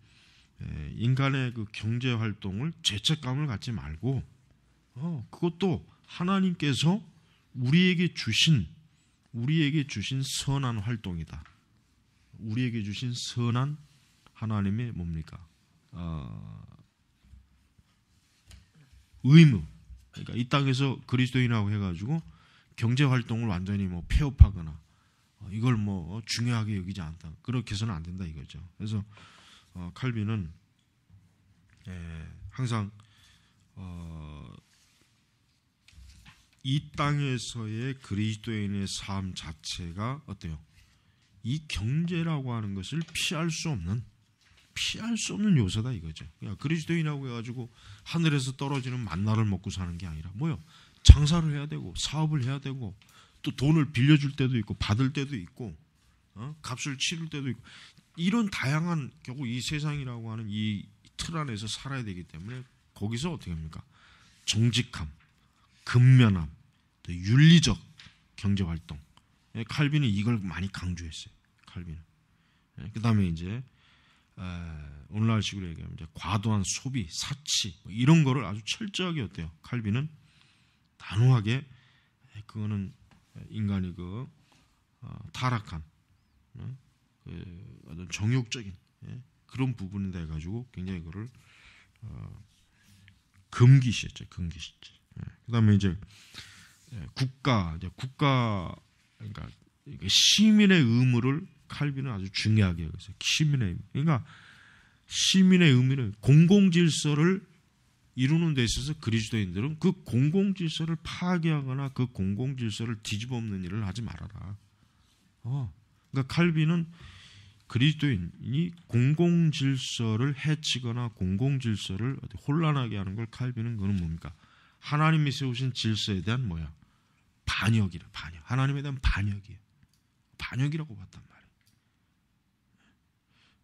인간의 그 경제 활동을 죄책감을 갖지 말고, 그것도 하나님께서 우리에게 주신 선한 활동이다. 우리에게 주신 선한 하나님의 뭡니까? 의무. 그러니까 이 땅에서 그리스도인이라고 해가지고 경제 활동을 완전히 폐업하거나 이걸 중요하게 여기지 않다. 그렇게 해서는 안 된다 이거죠. 그래서 칼빈은 항상 이 땅에서의 그리스도인의 삶 자체가 어때요? 이 경제라고 하는 것을 피할 수 없는 요소다 이거죠. 그러니까 그리스도인이라고 해가지고 하늘에서 떨어지는 만나를 먹고 사는 게 아니라 장사를 해야 되고 사업을 해야 되고 또 돈을 빌려줄 때도 있고 받을 때도 있고 값을 치를 때도 있고, 이런 다양한 결국 이 세상이라고 하는 이 틀 안에서 살아야 되기 때문에 거기서 어떻게 합니까? 정직함, 근면함, 또 윤리적 경제 활동. 칼빈은 이걸 많이 강조했어요. 칼빈은. 그 다음에 이제 오늘날식으로 얘기하면 이제 과도한 소비, 사치 이런 거를 아주 철저하게 어때요? 칼빈은 단호하게 그거는 인간이 타락한 어떤 정욕적인 그런 부분에 대해 가지고 굉장히 그거를 금기시했죠. 그다음에 이제 국가 그러니까 시민의 의무를 칼빈은 아주 중요하게 여겼어요. 시민의 의무. 그러니까 시민의 의무는 공공질서를 이루는 데 있어서 그리스도인들은 그 공공질서를 파괴하거나 그 공공질서를 뒤집어 엎는 일을 하지 말아라. 그러니까 칼빈은 그리스도인이 공공질서를 해치거나 공공질서를 혼란하게 하는 걸 칼빈은 그는 뭡니까? 하나님이 세우신 질서에 대한 반역이라. 하나님에 대한 반역이에요. 반역이라고 봤단 말이에요.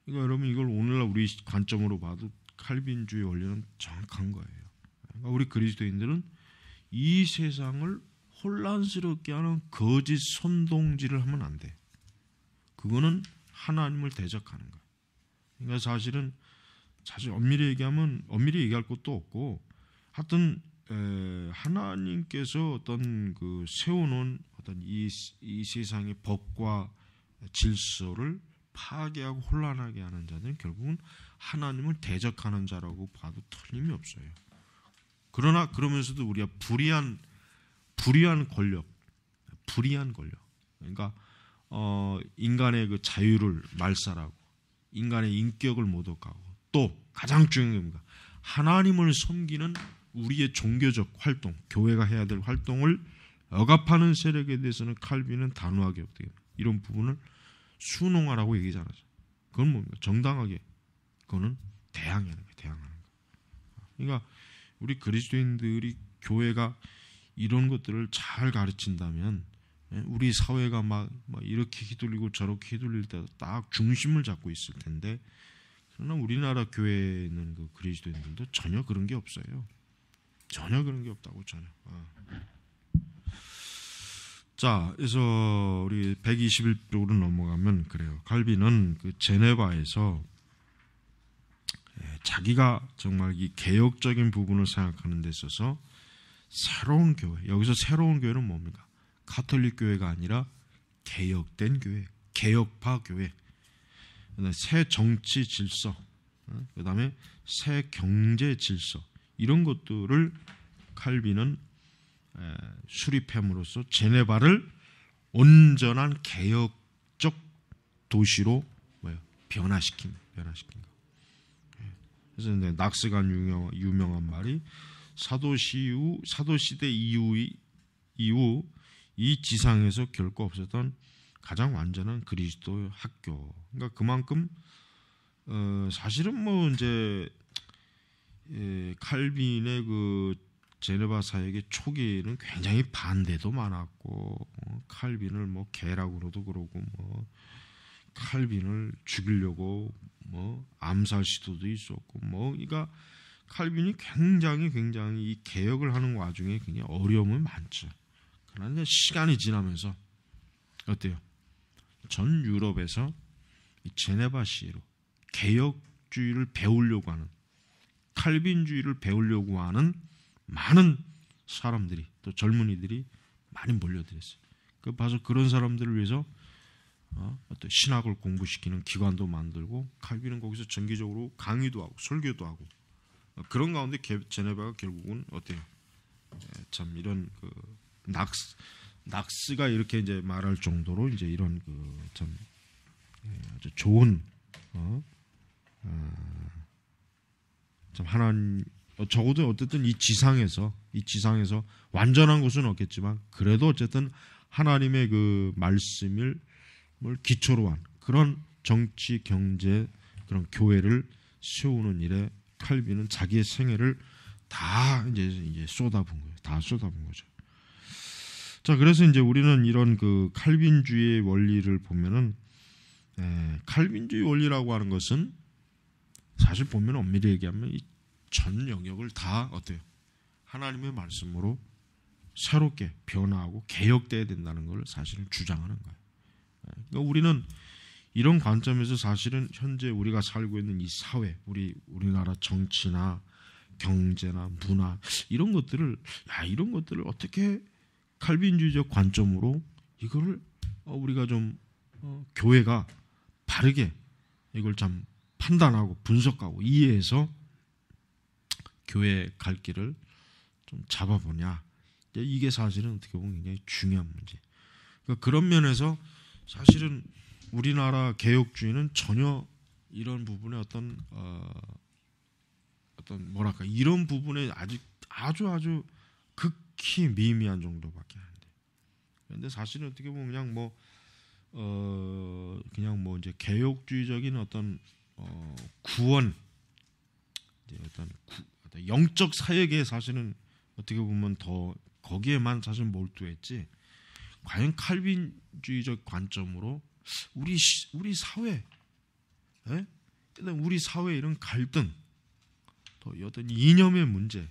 그러니까 여러분 이걸 오늘날 우리 관점으로 봐도 칼빈주의 원리는 정확한 거예요. 그러니까 우리 그리스도인들은 이 세상을 혼란스럽게 하는 거짓 선동질을 하면 안 돼. 그거는 하나님을 대적하는 거예요. 그러니까 사실 엄밀히 얘기할 것도 없고, 하여튼 하나님께서 어떤 세워놓은 어떤 이 세상의 법과 질서를 파괴하고 혼란하게 하는 자들은 결국은 하나님을 대적하는 자라고 봐도 틀림이 없어요. 그러나 그러면서도 우리가 불의한 권력, 그러니까 인간의 그 자유를 말살하고 인간의 인격을 모독하고 또 가장 중요한 건 하나님을 섬기는 우리의 종교적 활동, 교회가 해야 될 활동을 억압하는 세력에 대해서는 칼빈은 단호하게 이런 부분을 순응하라고 얘기 잘하죠. 그건 뭡니까? 정당하게 그거는 대항하는 거예요. 대항하는 거. 그러니까 우리 그리스도인들이 교회가 이런 것들을 잘 가르친다면 우리 사회가 막 이렇게 휘둘리고 저렇게 휘둘릴 때 딱 중심을 잡고 있을 텐데, 그러나 우리나라 교회는 그 그리스도인들도 전혀 그런 게 없어요. 전혀 그런 게 없다고 전혀. 자, 그래서 우리 121쪽으로 넘어가면 그래요. 칼빈은 그 제네바에서 자기가 정말 이 개혁적인 부분을 생각하는 데 있어서 새로운 교회, 여기서 새로운 교회는 뭡니까? 가톨릭 교회가 아니라 개혁된 교회, 개혁파 교회, 새 정치 질서, 그 다음에 새 경제 질서, 이런 것들을 칼빈은 수립함으로써 제네바를 온전한 개혁적 도시로 변화시킨 거. 그래서 낙스가 유명한 말이 사도시대 이후 이 지상에서 결코 없었던 가장 완전한 그리스도 학교. 그러니까 그만큼 사실은 뭐 이제 칼빈의 그 제네바 사역의 초기에는 굉장히 반대도 많았고, 칼빈을 뭐 개라고도 그러고, 뭐 칼빈을 죽이려고 뭐 암살 시도도 있었고, 뭐 그러니까 칼빈이 굉장히 이 개혁을 하는 와중에 굉장히 어려움은 많죠. 그러나 이제 시간이 지나면서 어때요? 전 유럽에서 이 제네바 시로 개혁주의를 배우려고 하는, 칼빈주의를 배우려고 하는 많은 사람들이, 또 젊은이들이 많이 몰려들었어요. 그 봐서 그런 사람들을 위해서 어떤 신학을 공부시키는 기관도 만들고, 칼빈은 거기서 정기적으로 강의도 하고 설교도 하고, 그런 가운데 제네바가 결국은 어때요? 참 이런 그 낙스가 이렇게 이제 말할 정도로 이제 이런 그 참 아주 좋은 참 하나님, 적어도 어쨌든 이 지상에서 완전한 것은 없겠지만 그래도 어쨌든 하나님의 그 말씀을 기초로 한 그런 정치, 경제, 그런 교회를 세우는 일에 칼빈은 자기의 생애를 다 이제 쏟아본 거예요. 다 쏟아본 거죠. 자, 그래서 이제 우리는 이런 그 칼빈주의의 원리를 보면은, 칼빈주의 원리라고 하는 것은 사실 보면 엄밀히 얘기하면 이 전 영역을 다 어때요? 하나님의 말씀으로 새롭게 변화하고 개혁돼야 된다는 걸 사실은 주장하는 거예요. 그러니까 우리는 이런 관점에서 사실은 현재 우리가 살고 있는 이 사회, 우리나라 정치나 경제나 문화, 이런 것들을 어떻게 칼빈주의적 관점으로 이거를 우리가 좀 교회가 바르게 이걸 참 판단하고 분석하고 이해해서 교회 갈 길을 좀 잡아보냐. 이게 사실은 어떻게 보면 굉장히 중요한 문제. 그러니까 그런 면에서 사실은 우리나라 개혁주의는 전혀 이런 부분에 어떤 뭐랄까 이런 부분에 아직 아주 극히 미미한 정도밖에 안 돼. 그런데 사실은 어떻게 보면 그냥 뭐 이제 개혁주의적인 어떤 구원, 이제 어떤 영적 사역에 사실은 어떻게 보면 더 거기에만 사실 몰두했지. 과연 칼빈주의적 관점으로 우리 사회, 우리 사회 이런 갈등, 또 어떤 이념의 문제,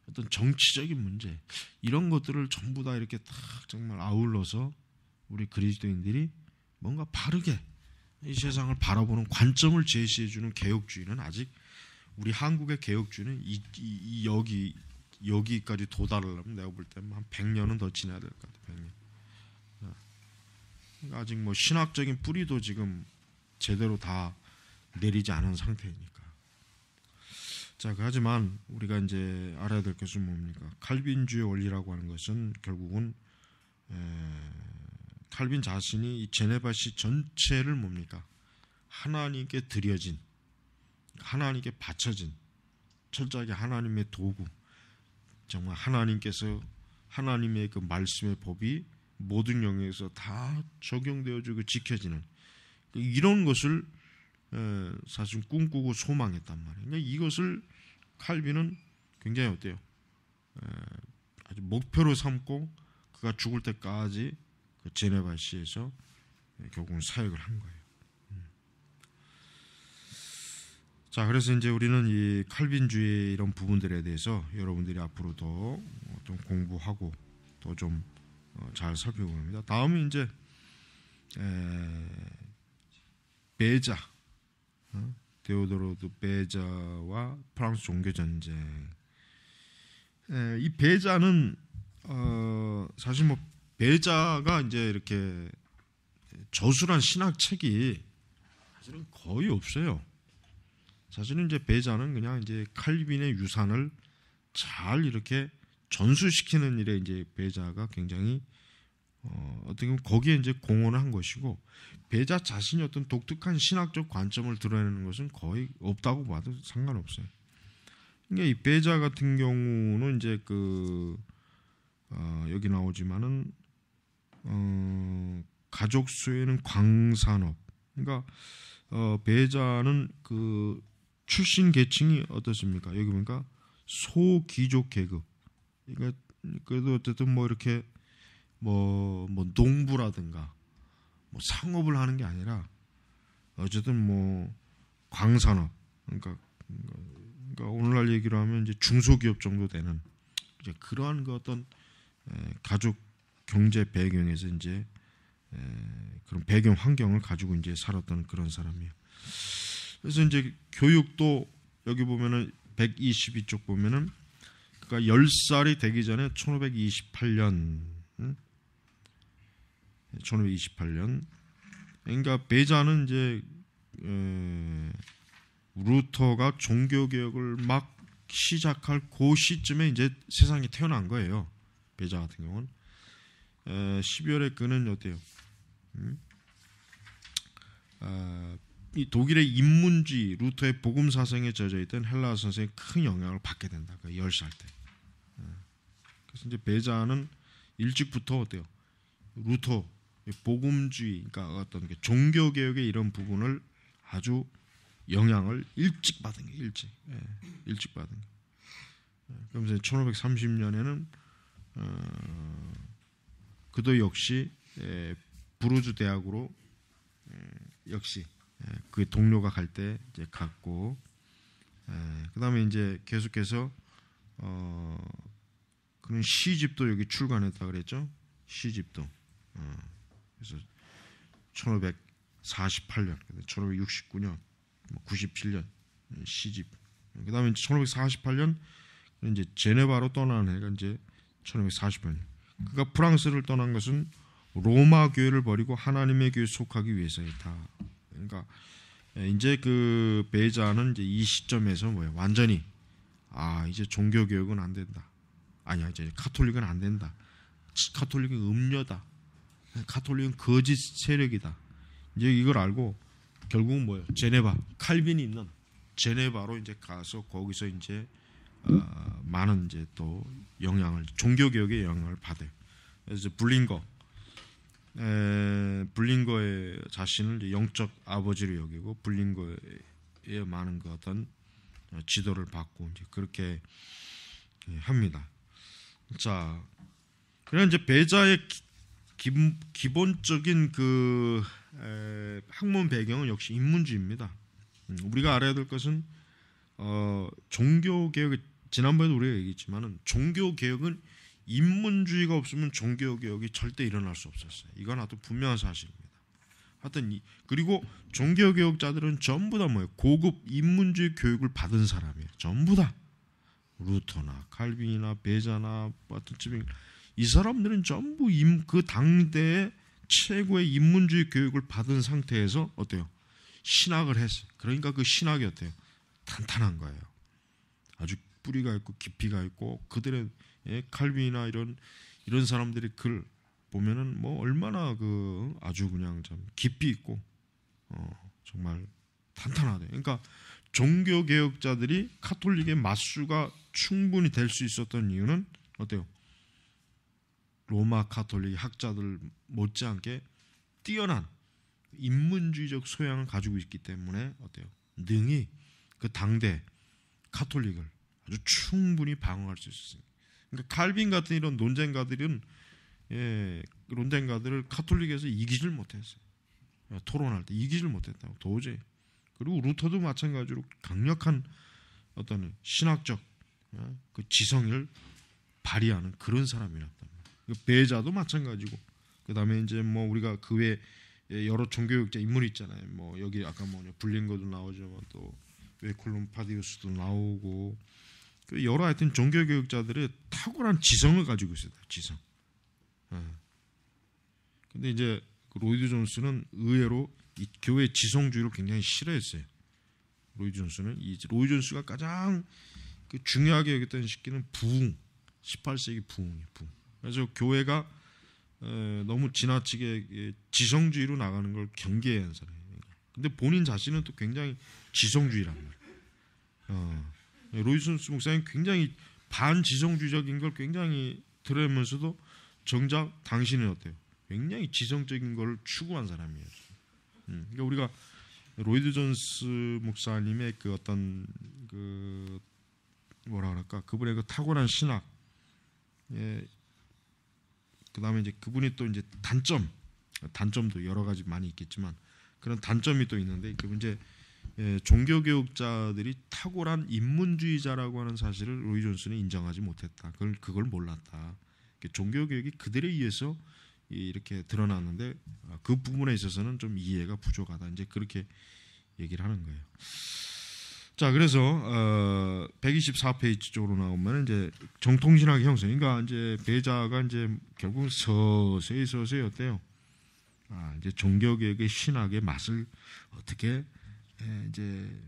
어떤 정치적인 문제, 이런 것들을 전부 다 이렇게 딱 정말 아울러서 우리 그리스도인들이 뭔가 바르게 이 세상을 바라보는 관점을 제시해주는 개혁주의는 아직 우리 한국의 개혁주의는 여기까지 도달하려면 내가 볼 때 한 100년은 더 지나야 될 것 같아요. 100년. 아직 뭐 신학적인 뿌리도 지금 제대로 다 내리지 않은 상태이니까. 자, 하지만 우리가 이제 알아야 될 것은 뭡니까? 칼빈주의 원리라고 하는 것은 결국은 칼빈 자신이 이 제네바시 전체를 뭡니까? 하나님께 드려진, 하나님께 바쳐진 철저하게 하나님의 도구, 정말 하나님께서 하나님의 그 말씀의 법이 모든 영역에서 다 적용되어지고 지켜지는 이런 것을 사실 꿈꾸고 소망했단 말이에요. 그러니까 이것을 칼빈은 굉장히 어때요? 아주 목표로 삼고 그가 죽을 때까지 그 제네바시에서 결국은 사역을 한 거예요. 자, 그래서 이제 우리는 이 칼빈주의 이런 부분들에 대해서 여러분들이 앞으로도 좀 공부하고 또 좀 잘 살펴보고 합니다. 다음은 이제 베자, 데오도르 베자와 프랑스 종교 전쟁. 이 베자는 사실 뭐 베자가 이제 이렇게 저술한 신학 책이 사실은 거의 없어요. 사실은 이제 베자는 그냥 이제 칼빈의 유산을 잘 이렇게 전수시키는 일에 이제 베자가 굉장히 어떻게 보면 거기에 이제 공헌을 한 것이고, 베자 자신이 어떤 독특한 신학적 관점을 드러내는 것은 거의 없다고 봐도 상관없어요. 그러니까 이 베자 같은 경우는 이제 여기 나오지만은 가족 수에는 광산업. 그러니까 베자는 그 출신 계층이 어떻습니까? 여기 보니까 소귀족 계급. 그러니까 그래도 어쨌든 뭐 이렇게 뭐 농부라든가 뭐 상업을 하는 게 아니라 어쨌든 뭐 광산업. 그러니까 오늘날 얘기로 하면 이제 중소기업 정도 되는 이제 그러한 그 어떤 가족 경제 배경에서 이제 그런 배경 환경을 가지고 이제 살았던 그런 사람이에요. 그래서 이제 교육도 여기 보면은 122쪽 보면은 그러니까 10살이 되기 전에 1528년 그러니까 베자는 이제 루터가 종교개혁을 막 시작할 그 시점에 이제 세상에 태어난 거예요. 베자 같은 경우는 12월에 그는 어때요? 이 독일의 인문주의 루터의 복음 사상에 젖어 있던 헬라어 선생의 큰 영향을 받게 된다. 10살 때. 그래서 이제 베자는 일찍부터 어때요? 루터 복음주의, 그러니까 어떤 종교 개혁의 이런 부분을 아주 영향을 일찍 받은 게 일찍 받은 게. 그러면서 1530년에는 그도 역시 부르주 대학으로 역시 그 동료가 갈 때 이제 갔고, 그다음에 이제 계속해서 그는 시집도 여기 출간했다 그랬죠. 시집도. 그래서 1548년, 1569년, 97년 시집. 그다음에 이제 1548년 이제 제네바로 떠나는 해가 이제 1548년. 그가 프랑스를 떠난 것은 로마 교회를 버리고 하나님의 교회에 속하기 위해서였다. 그러니까 이제 그 베자는 이제 이 시점에서 뭐예요? 완전히 이제 종교 개혁은 안 된다. 아니야, 이제 카톨릭은 안 된다. 카톨릭은 음녀다. 카톨릭은 거짓 세력이다. 이제 이걸 알고 결국은 뭐예요? 제네바, 칼빈이 있는 제네바로 이제 가서 거기서 이제 많은 이제 또 영향을, 종교 개혁의 영향을 받아요. 그래서 블링거의 자신을 영적 아버지로 여기고 블링거의 많은 그 어떤 지도를 받고 이제 그렇게 합니다. 자, 그냥 이제 베자의 기본적인 그 학문 배경은 역시 인문주의입니다. 우리가 알아야 될 것은 종교 개혁, 지난번에도 우리가 얘기했지만은 종교 개혁은 인문주의가 없으면 종교 개혁이 절대 일어날 수 없었어요. 이건 아주 분명한 사실입니다. 하여튼 그리고 종교 개혁자들은 전부 다 뭐예요? 고급 인문주의 교육을 받은 사람이에요. 전부 다. 루터나 칼빈이나 베자나 하여튼 이 사람들은 전부 그 당대의 최고의 인문주의 교육을 받은 상태에서 어때요? 신학을 했어요. 그러니까 그 신학이 어때요? 탄탄한 거예요. 아주 뿌리가 있고 깊이가 있고 그들의 칼빈이나 이런 사람들의 글 보면은 뭐 얼마나 그 아주 그냥 참 깊이 있고 정말 탄탄하대. 그러니까 종교 개혁자들이 카톨릭의 맞수가 충분히 될 수 있었던 이유는 어때요? 로마 카톨릭 학자들 못지않게 뛰어난 인문주의적 소양을 가지고 있기 때문에 어때요? 능히 그 당대 카톨릭을 아주 충분히 방어할 수 있었어요. 그러니까 칼빈 같은 이런 논쟁가들은 논쟁가들을 카톨릭에서 이기질 못했어요. 토론할 때 이기질 못했다고 도저히. 그리고 루터도 마찬가지로 강력한 어떤 신학적 그 지성을 발휘하는 그런 사람이었다. 베자도 마찬가지고. 그다음에 이제 뭐 우리가 그 외에 여러 종교학자 인물이 있잖아요. 뭐 여기 아까 뭐냐 블링거도 나오지만 또 웨콜롬파디우스도 나오고 그 여러 하여튼 종교교육자들의 탁월한 지성을 가지고 있어요. 지성. 근데 이제 로이드 존스는 의외로 이 교회 지성주의를 굉장히 싫어했어요. 로이드 존스는 로이드 존스가 가장 그 중요하게 여겼던 시기는 부흥, 18세기 부흥이에요. 부흥. 그래서 교회가 너무 지나치게 지성주의로 나가는 걸 경계해야 하는 사람이에요. 근데 본인 자신은 또 굉장히 지성주의란 말이에요. 로이드 존스 목사님 굉장히 반지성주의적인 걸 굉장히 드러내면서도 정작 당신은 어때요? 굉장히 지성적인 걸 추구한 사람이에요. 그러니까 우리가 로이드 존스 목사님의 그 어떤 그 뭐라 그럴까 그분의 그 탁월한 신학, 그 다음에 이제 그분이 또 이제 단점도 여러 가지 많이 있겠지만 그런 단점이 또 있는데 그 이제 종교교육자들이 탁월한 인문주의자라고 하는 사실을 로이 존스는 인정하지 못했다. 그걸 몰랐다. 종교교육이 그들에 의해서 이렇게 드러났는데 그 부분에 있어서는 좀 이해가 부족하다. 이제 그렇게 얘기를 하는 거예요. 자, 그래서 124페이지 쪽으로 나오면 이제 정통신학의 형성. 그러니까 이제 베자가 이제 결국 서서히 어때요? 이제 종교개혁의 신학의 맛을 어떻게 이제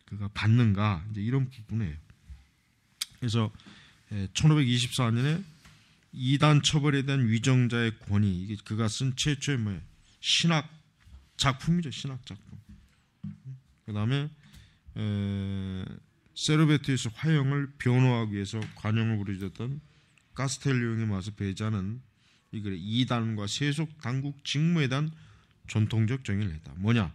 그가 받는가 이제 이런 부분이에요. 그래서 1524년에 이단 처벌에 대한 위정자의 권위, 이게 그가 쓴 최초의 뭐예요? 신학 작품이죠. 신학 작품. 그 다음에 세르베티우스 화형을 변호하기 위해서 관용을 부르짖었던 카스텔리옹의 마스 베자는 이 글에 이단과 세속 당국 직무에 대한 전통적 정의를 했다. 뭐냐?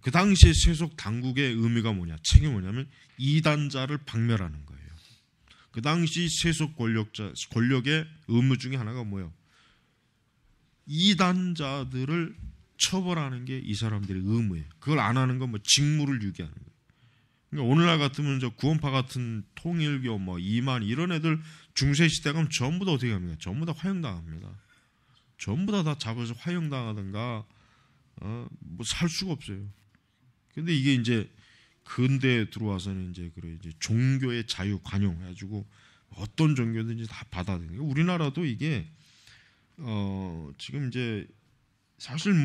그 당시에 세속 당국의 의미가 뭐냐? 책이 뭐냐면 이단자를 박멸하는 거예요. 그 당시 세속 권력의 의무 중에 하나가 뭐예요? 이단자들을 처벌하는 게 이 사람들의 의무예요. 그걸 안 하는 건 뭐 직무를 유기하는 거예요. 그러니까 오늘날 같으면 저 구원파 같은 통일교 뭐 이만 이런 애들 중세 시대 가면 전부 다 어떻게 합니까? 전부 다 화형당합니다. 전부 다 잡아서 화형당하든가 뭐 살 수가 없어요. 근데 이게 이제 근대에 들어와서는 이제 종교의 자유 관용 해가지고 어떤 종교든지 다 받아들이는. 우리나라도 이게 지금 이제 사실은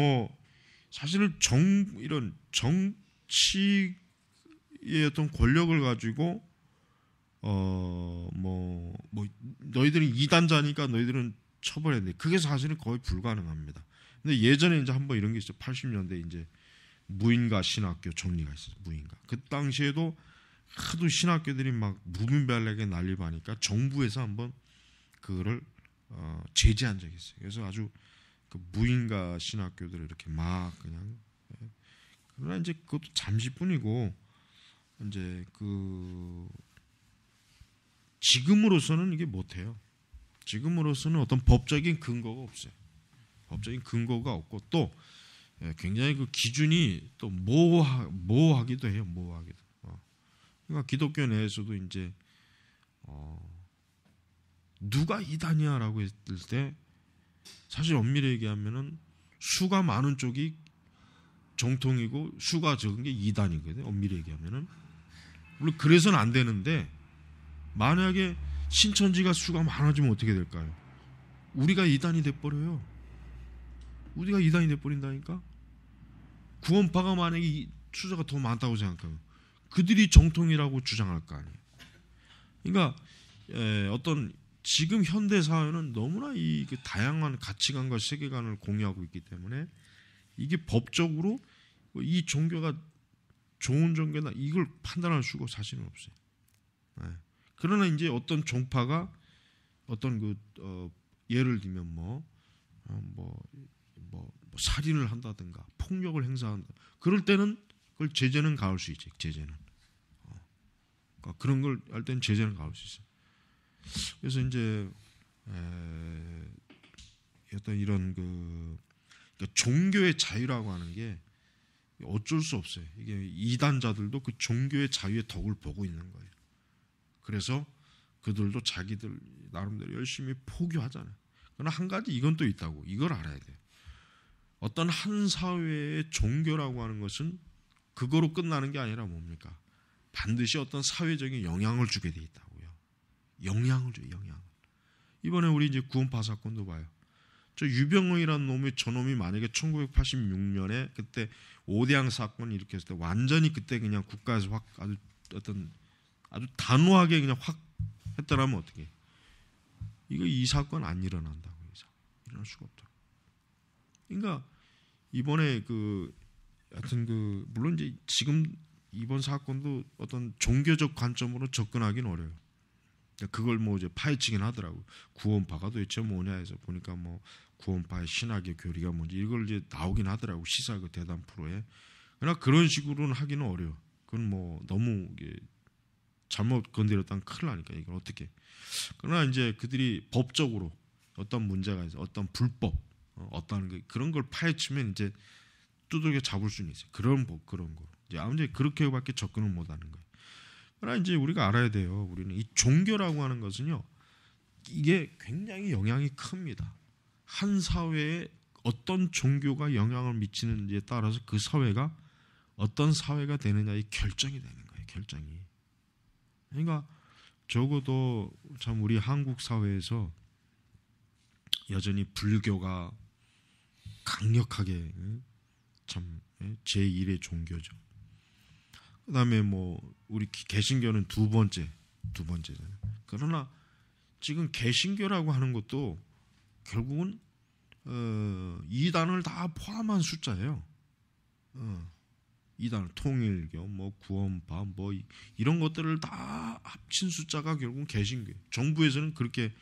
이런 정치의 어떤 권력을 가지고 너희들이 이단자니까 너희들은 처벌해야 돼. 그게 사실은 거의 불가능합니다. 근데 예전에 이제 한번 이런 게 있어요. 80년대 이제 무인가 신학교 정리가 있었어요. 무인가. 그 당시에도 하도 신학교들이 막 무분별하게 난립하니까 정부에서 한번 그거를 제재한 적이 있어요. 그래서 아주 그 무인가 신학교들을 이렇게 막 그냥 그러나 이제 그것도 잠시뿐이고 이제 지금으로서는 이게 못해요. 지금으로서는 어떤 법적인 근거가 없어요. 법적인 근거가 없고 또 굉장히 그 기준이 또 모호하기도 해요. 모호하기도. 그러니까 기독교 내에서도 이제 누가 이단이야라고 했을 때 사실 엄밀히 얘기하면은 수가 많은 쪽이 정통이고 수가 적은 게 이단이거든요. 엄밀히 얘기하면은 물론 그래서는 안 되는데 만약에 신천지가 수가 많아지면 어떻게 될까요? 우리가 이단이 돼버려요. 우리가 이단이 돼버린다니까. 구원파가 만약에 이 숫자가 더 많다고 생각하면 그들이 정통이라고 주장할 거 아니에요. 그러니까 어떤 지금 현대 사회는 너무나 이 다양한 가치관과 세계관을 공유하고 있기 때문에 이게 법적으로 이 종교가 좋은 종교나 이걸 판단할 수가 사실은 없어요. 그러나 이제 어떤 종파가 어떤 예를 들면 뭐 살인을 한다든가 폭력을 행사한다. 그럴 때는 그걸 제재는 가할 수 있지. 제재는 그러니까 그런 걸 할 때는 제재는 가할 수 있어요. 그래서 이제 어떤 이런 그러니까 종교의 자유라고 하는 게 어쩔 수 없어요. 이게 이단자들도 그 종교의 자유의 덕을 보고 있는 거예요. 그래서 그들도 자기들 나름대로 열심히 포교하잖아요. 그러나 한 가지 이건 또 있다고. 이걸 알아야 돼요. 어떤 한 사회의 종교라고 하는 것은 그거로 끝나는 게 아니라 뭡니까? 반드시 어떤 사회적인 영향을 주게 돼 있다고요. 영향을 줘요. 영향. 이번에 우리 이제 구원파 사건도 봐요. 저 유병호이라는 놈이 저놈이 만약에 1986년에 그때 오대양 사건이 일으켰을 때 완전히 그때 그냥 국가에서 확 아주 단호하게 그냥 확 했더라면 어떻게? 이 사건 안 일어난다고. 일어날 수가 없다. 그러니까 이번에 하여튼 물론 이제 지금 이번 사건도 어떤 종교적 관점으로 접근하기는 어려요. 그걸 뭐 이제 파헤치긴 하더라고. 구원파가 도대체 뭐냐 해서 보니까 뭐 구원파의 신학의 교리가 뭔지 이걸 이제 나오긴 하더라고. 시사 대담 프로에. 그러나 그런 식으로는 하기는 어려요. 그건 뭐 너무 이게 잘못 건드렸다면 큰일 나니까 이걸 어떻게. 그러나 이제 그들이 법적으로 어떤 문제가 있어, 어떤 불법, 어떤 그런 걸 파헤치면 이제 두들겨 잡을 수는 있어요. 그런 거. 이제 아무튼 그렇게밖에 접근을 못하는 거예요. 그러나 이제 우리가 알아야 돼요. 우리는 이 종교라고 하는 것은요, 이게 굉장히 영향이 큽니다. 한 사회에 어떤 종교가 영향을 미치는지에 따라서 그 사회가 어떤 사회가 되느냐의 결정이 되는 거예요. 결정이. 그러니까 적어도 참 우리 한국 사회에서 여전히 불교가 강력하게 참 제1의 종교죠. 그다음에 뭐 우리 개신교는 두 번째잖아요. 그러나 지금 개신교라고 하는 것도 결국은 이단을 다 포함한 숫자예요. 이단, 통일교, 뭐 구원파, 뭐 이런 것들을 다 합친 숫자가 결국은 개신교. 정부에서는 그렇게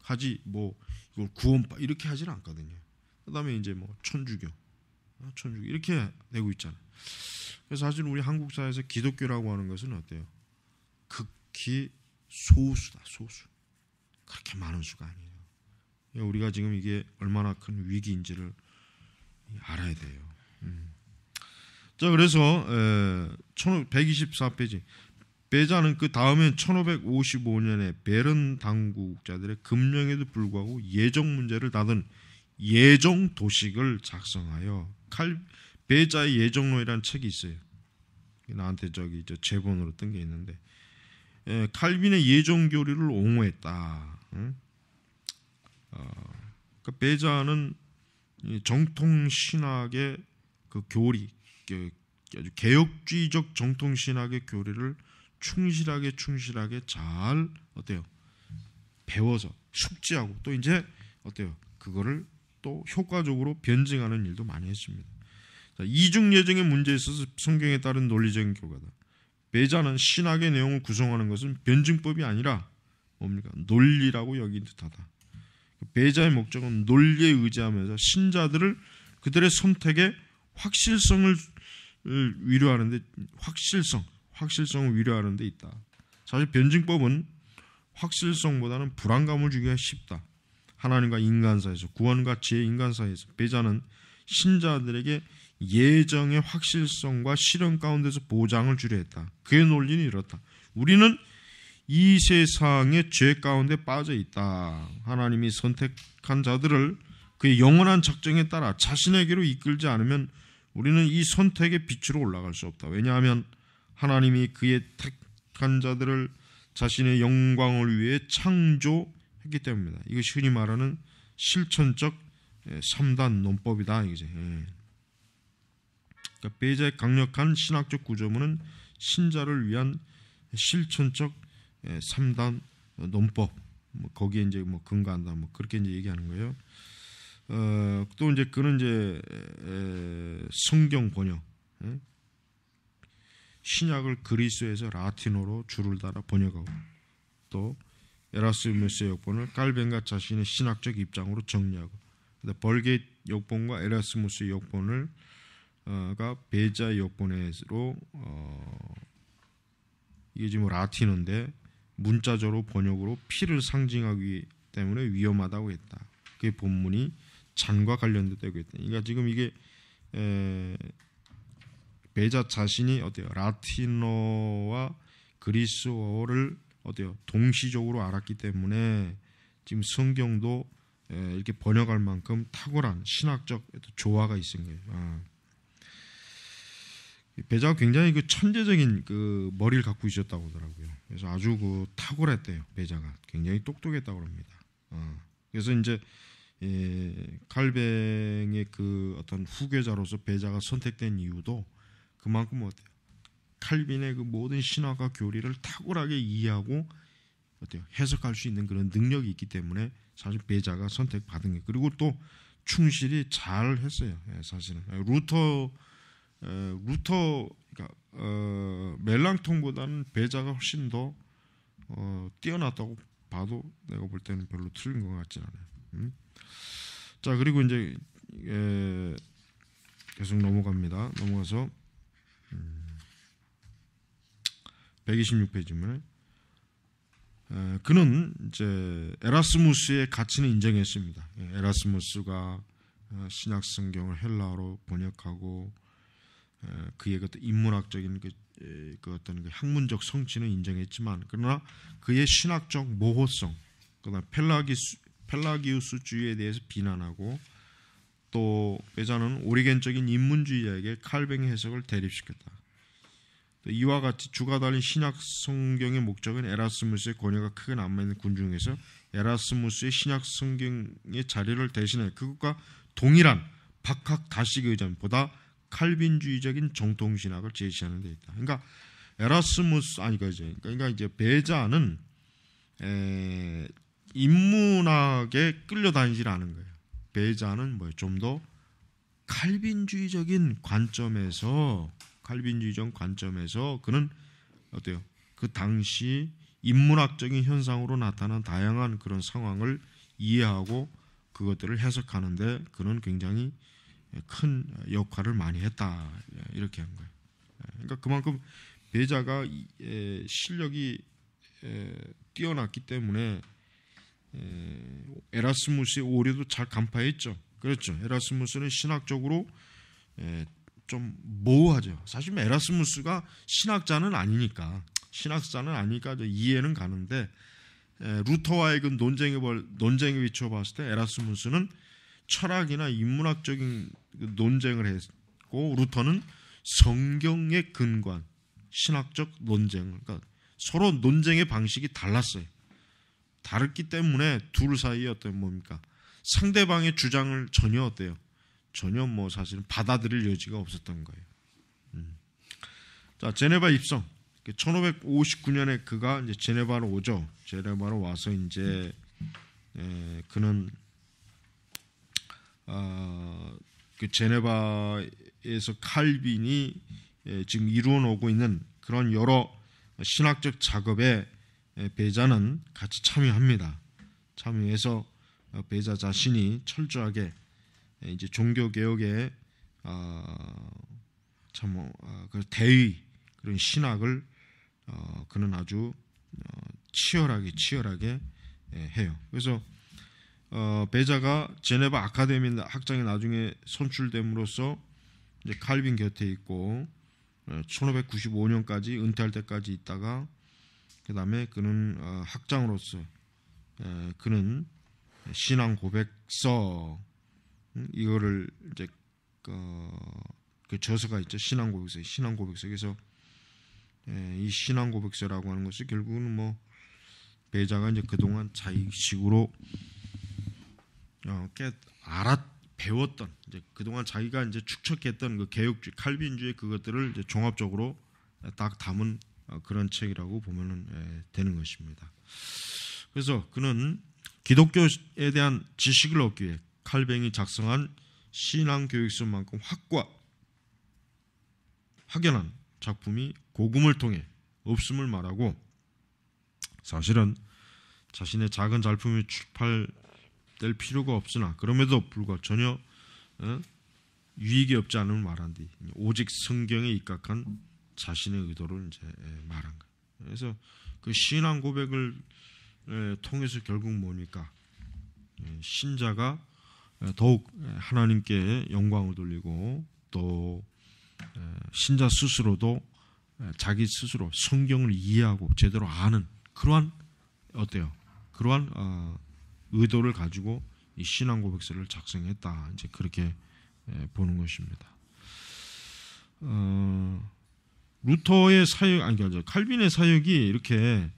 하지 뭐 이걸 구원파 이렇게 하지는 않거든요. 그다음에 이제 뭐 천주교 이렇게 되고 있잖아요. 그래서 사실 우리 한국 사회에서 기독교라고 하는 것은 어때요? 극히 소수다. 소수. 그렇게 많은 수가 아니에요. 우리가 지금 이게 얼마나 큰 위기인지를 알아야 돼요. 자, 그래서 124페이지 베자는 그 다음엔 1555년에 베른 당국자들의 금령에도 불구하고 예정 문제를 다룬 예정 도식을 작성하여 베자의 예정론이라는 책이 있어요. 나한테 저기 제본으로 뜬 게 있는데 칼빈의 예정 교리를 옹호했다. 그러니까 베자는 정통 신학의 그 교리, 아주 개혁주의적 정통 신학의 교리를 충실하게 잘 어때요? 배워서 숙지하고 또 이제 어때요? 그거를 또 효과적으로 변증하는 일도 많이 했습니다. 자, 이중 예정의 문제에 있어서 성경에 따른 논리적인 결과다. 베자는 신학의 내용을 구성하는 것은 변증법이 아니라 뭡니까? 논리라고 여긴 듯하다. 베자의 목적은 논리에 의지하면서 신자들을 그들의 선택의 확실성을 위로하는데 확실성을 위로하는 데 있다. 사실 변증법은 확실성보다는 불안감을 주기가 쉽다. 하나님과 인간 사이에서 구원과 지혜 인간 사이에서 베자는 신자들에게 예정의 확실성과 실현 가운데서 보장을 주려 했다. 그의 논리는 이렇다. 우리는 이 세상의 죄 가운데 빠져 있다. 하나님이 선택한 자들을 그의 영원한 작정에 따라 자신에게로 이끌지 않으면 우리는 이 선택의 빛으로 올라갈 수 없다. 왜냐하면 하나님이 그의 택한 자들을 자신의 영광을 위해 창조했기 때문입니다. 이것이 흔히 말하는 실천적 3단 논법이다. 이거죠. 그러니까 그러니까 배자의 강력한 신학적 구조문은 신자를 위한 실천적 3단 논법, 뭐 거기에 이제 뭐 근거한다, 뭐 그렇게 이제 얘기하는 거예요. 또 이제 그는 이제 성경 번역, 신약을 그리스어에서 라틴어로 줄을 달아 번역하고, 또 에라스무스의 역본을 칼빈과 자신의 신학적 입장으로 정리하고, 벌게이트 역본과 에라스무스의 역본을 가 베자 역본으로 이게 지금 라틴어인데 문자적으로 번역으로 피를 상징하기 때문에 위험하다고 했다. 그게 본문이 잔과 관련되고 있다. 그러니까 지금 이게 베자 자신이 어때요? 라틴어와 그리스어를 어때요? 동시적으로 알았기 때문에 지금 성경도 이렇게 번역할 만큼 탁월한 신학적 조화가 있은 거예요. 베자가 굉장히 그 천재적인 그 머리를 갖고 있었다고 하더라고요. 그래서 아주 그 탁월했대요. 베자가 굉장히 똑똑했다고 합니다. 그래서 이제 칼뱅의 그 어떤 후계자로서 베자가 선택된 이유도 그만큼 어때요? 칼빈의 그 모든 신학과 교리를 탁월하게 이해하고 어때요? 해석할 수 있는 그런 능력이 있기 때문에 사실 베자가 선택받은 게, 그리고 또 충실히 잘 했어요. 사실은 그러니까 멜랑통보다는 베자가 훨씬 더 뛰어났다고 봐도 내가 볼 때는 별로 틀린 것 같지 않아요. 자, 그리고 이제 계속 넘어가서 126페이지면 그는 이제 에라스무스의 가치는 인정했습니다. 에라스무스가 신약 성경을 헬라어로 번역하고 그의 어떤 인문학적인 그 어떤 그 학문적 성취는 인정했지만, 그러나 그의 신학적 모호성, 그다음 펠라기우스주의에 대해서 비난하고, 또 베자는 오리겐적인 인문주의자에게 칼뱅의 해석을 대립시켰다. 이와 같이 주가 달린 신약 성경의 목적은 에라스무스의 권위가 크게 남아있는 군중에서 에라스무스의 신약 성경의 자리를 대신해 그것과 동일한 박학다식의 의견보다 칼빈주의적인 정통신학을 제시하는 데 있다. 그러니까 그러니까 이제 베자는 인문학에 끌려다니질 않은 거예요. 베자는 좀 더 칼빈주의적 관점에서 그는 어때요? 그 당시 인문학적인 현상으로 나타난 다양한 그런 상황을 이해하고 그것들을 해석하는데 그는 굉장히 큰 역할을 많이 했다, 이렇게 한 거예요. 그러니까 그만큼 베자가 실력이 뛰어났기 때문에 에라스무스의 오류도 잘 간파했죠. 그렇죠. 에라스무스는 신학적으로 좀 모호하죠. 사실 에라스무스가 신학자는 아니니까 이해는 가는데, 루터와의 그 논쟁에 비춰봤을 때 에라스무스는 철학이나 인문학적인 논쟁을 했고, 루터는 성경에 근거한 신학적 논쟁, 그러니까 서로 논쟁의 방식이 다르기 때문에 둘 사이에 상대방의 주장을 전혀 사실은 받아들일 여지가 없었던 거예요. 자, 제네바 입성. 1559년에 그가 이제 제네바로 오죠. 제네바로 와서 이제 그는 그 제네바에서 칼빈이 지금 이루어오고 있는 그런 여러 신학적 작업에 베자는 같이 참여합니다. 참여해서 베자 자신이 철저하게 이제 종교 개혁의 그 대의 그런 신학을 그는 아주 치열하게 해요. 그래서 베자가 제네바 아카데미 학장에 나중에 선출됨으로써 이제 칼빈 곁에 있고 1595년까지 은퇴할 때까지 있다가, 그 다음에 그는 학장으로서 그는 신앙 고백서, 이거를 이제 그 저서가 있죠. 신앙 고백서. 그래서 이 신앙 고백서라고 하는 것이 결국은 베자가 이제 그동안 자의식으로 꽤 배웠던 이제 그동안 자기가 이제 축적했던 그 개혁주의, 칼빈주의 그것들을 이제 종합적으로 딱 담은 그런 책이라고 보면은 되는 것입니다. 그래서 그는 기독교에 대한 지식을 얻기 위해 칼뱅이 작성한 신앙교육서만큼 확연한 작품이 복음을 통해 없음을 말하고, 사실은 자신의 작은 작품이 출판될 필요가 없으나 그럼에도 불구하고 전혀 유익이 없지 않음을 말한 뒤 오직 성경에 입각한 자신의 의도를 이제 말한 거예요. 그래서 그 신앙 고백을 통해서 결국 뭡니까? 신자가 더욱 하나님께 영광을 돌리고, 또 신자 스스로도 자기 스스로 성경을 이해하고 제대로 아는 그러한 그러한 의도를 가지고 이 신앙 고백서를 작성했다. 이제 그렇게 보는 것입니다. 루터의 사역, 칼빈의 사역이 이렇게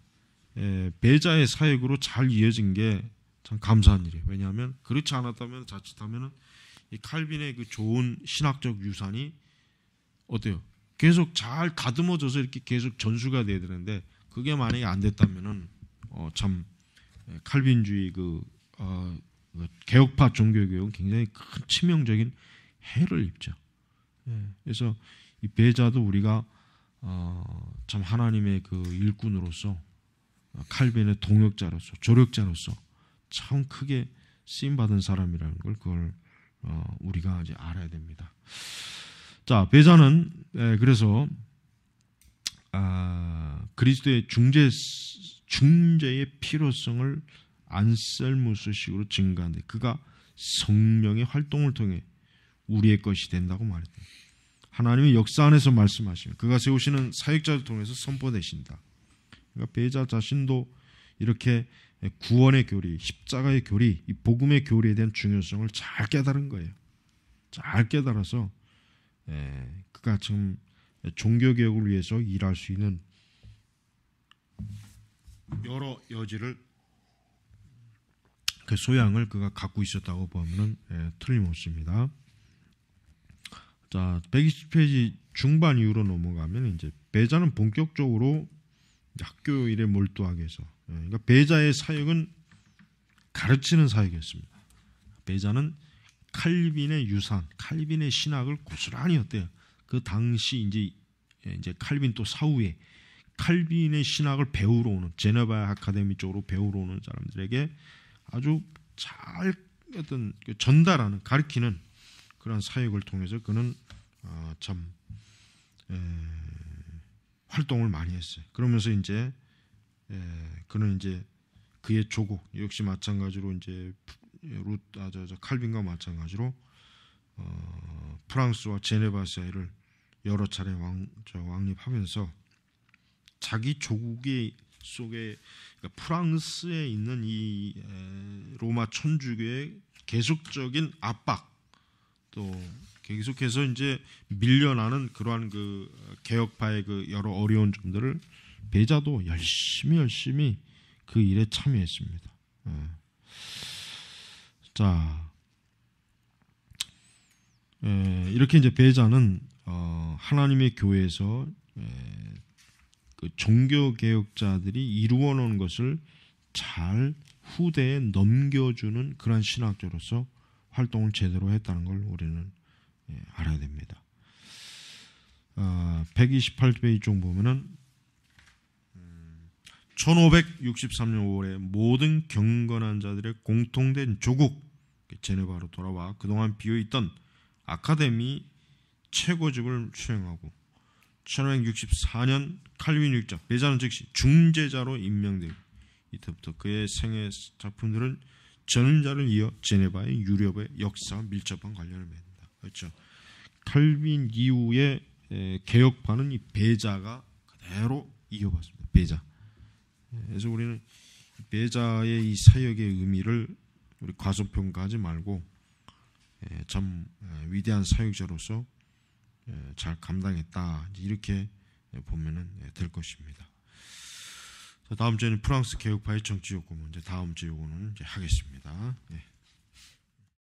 배자의 사역으로 잘 이어진 게 참 감사한 일이에요. 왜냐하면 그렇지 않았다면 자칫하면 이 칼빈의 그 좋은 신학적 유산이 계속 잘 다듬어져서 이렇게 계속 전수가 돼야 되는데, 그게 만약에 안 됐다면은 참 칼빈주의 개혁파 종교교육은 굉장히 큰 치명적인 해를 입죠. 그래서 이 배자도 우리가 참 하나님의 그 일꾼으로서, 칼빈의 동역자로서, 조력자로서 참 크게 쓰임 받은 사람이라는 걸 그걸 우리가 이제 알아야 됩니다. 자, 배자는 그래서 그리스도의 중재의 필요성을 안셀무스식으로 증가하는데, 그가 성령의 활동을 통해 우리의 것이 된다고 말했다. 하나님의 역사 안에서 말씀하시며 그가 세우시는 사역자를 통해서 선포되신다. 그러니까 배자 자신도 이렇게 구원의 교리, 십자가의 교리, 이 복음의 교리에 대한 중요성을 잘 깨달은 거예요. 잘 깨달아서 그가 지금 종교개혁을 위해서 일할 수 있는 여러 여지를, 그 소양을 그가 갖고 있었다고 보면 틀림없습니다. 자, 120페이지 중반 이후로 넘어가면 이제 배자는 본격적으로 학교 일에 몰두하게 해서, 그러니까 배자의 사역은 가르치는 사역이었습니다. 배자는 칼빈의 유산, 칼빈의 신학을 고스란히 그 당시 이제 칼빈 또 사후에 칼빈의 신학을 배우러 오는, 제네바 아카데미 쪽으로 배우러 오는 사람들에게 아주 잘 전달하는, 가르치는 그런 사역을 통해서 그는 참 활동을 많이 했어요. 그러면서 이제 그는 이제 그의 조국 역시 마찬가지로 이제 칼빈과 마찬가지로 프랑스와 제네바 사이를 여러 차례 왕립하면서 자기 조국의 속에, 그러니까 프랑스에 있는 이 로마 천주교의 계속적인 압박, 또 계속해서 이제 밀려나는 그러한 그 개혁파의 그 여러 어려운 점들을 배자도 열심히 그 일에 참여했습니다. 자, 이렇게 이제 배자는 하나님의 교회에서 그 종교 개혁자들이 이루어 놓은 것을 잘 후대에 넘겨주는 그런 신학자로서 활동을 제대로 했다는 걸 우리는 알아야 됩니다. 128페이지 쪽 보면은 1563년 5월에 모든 경건한 자들의 공통된 조국 제네바로 돌아와 그동안 비어있던 아카데미 최고직을 수행하고 1564년 칼빈 율자 배자는 즉시 중재자로 임명되고 이때부터 그의 생애 작품들은 전자를 이어 제네바의 유럽의 역사와 밀접한 관련을 맺는다. 그렇죠. 칼빈 이후에 개혁파는 이 배자가 그대로 이어받습니다. 배자. 그래서 우리는 배자의 이 사역의 의미를 우리 과소평가하지 말고 참 위대한 사역자로서 잘 감당했다. 이렇게 보면은 될 것입니다. 다음 주에는 프랑스 개혁파의 정치 요구 문제, 다음 주 요구는 이제 하겠습니다.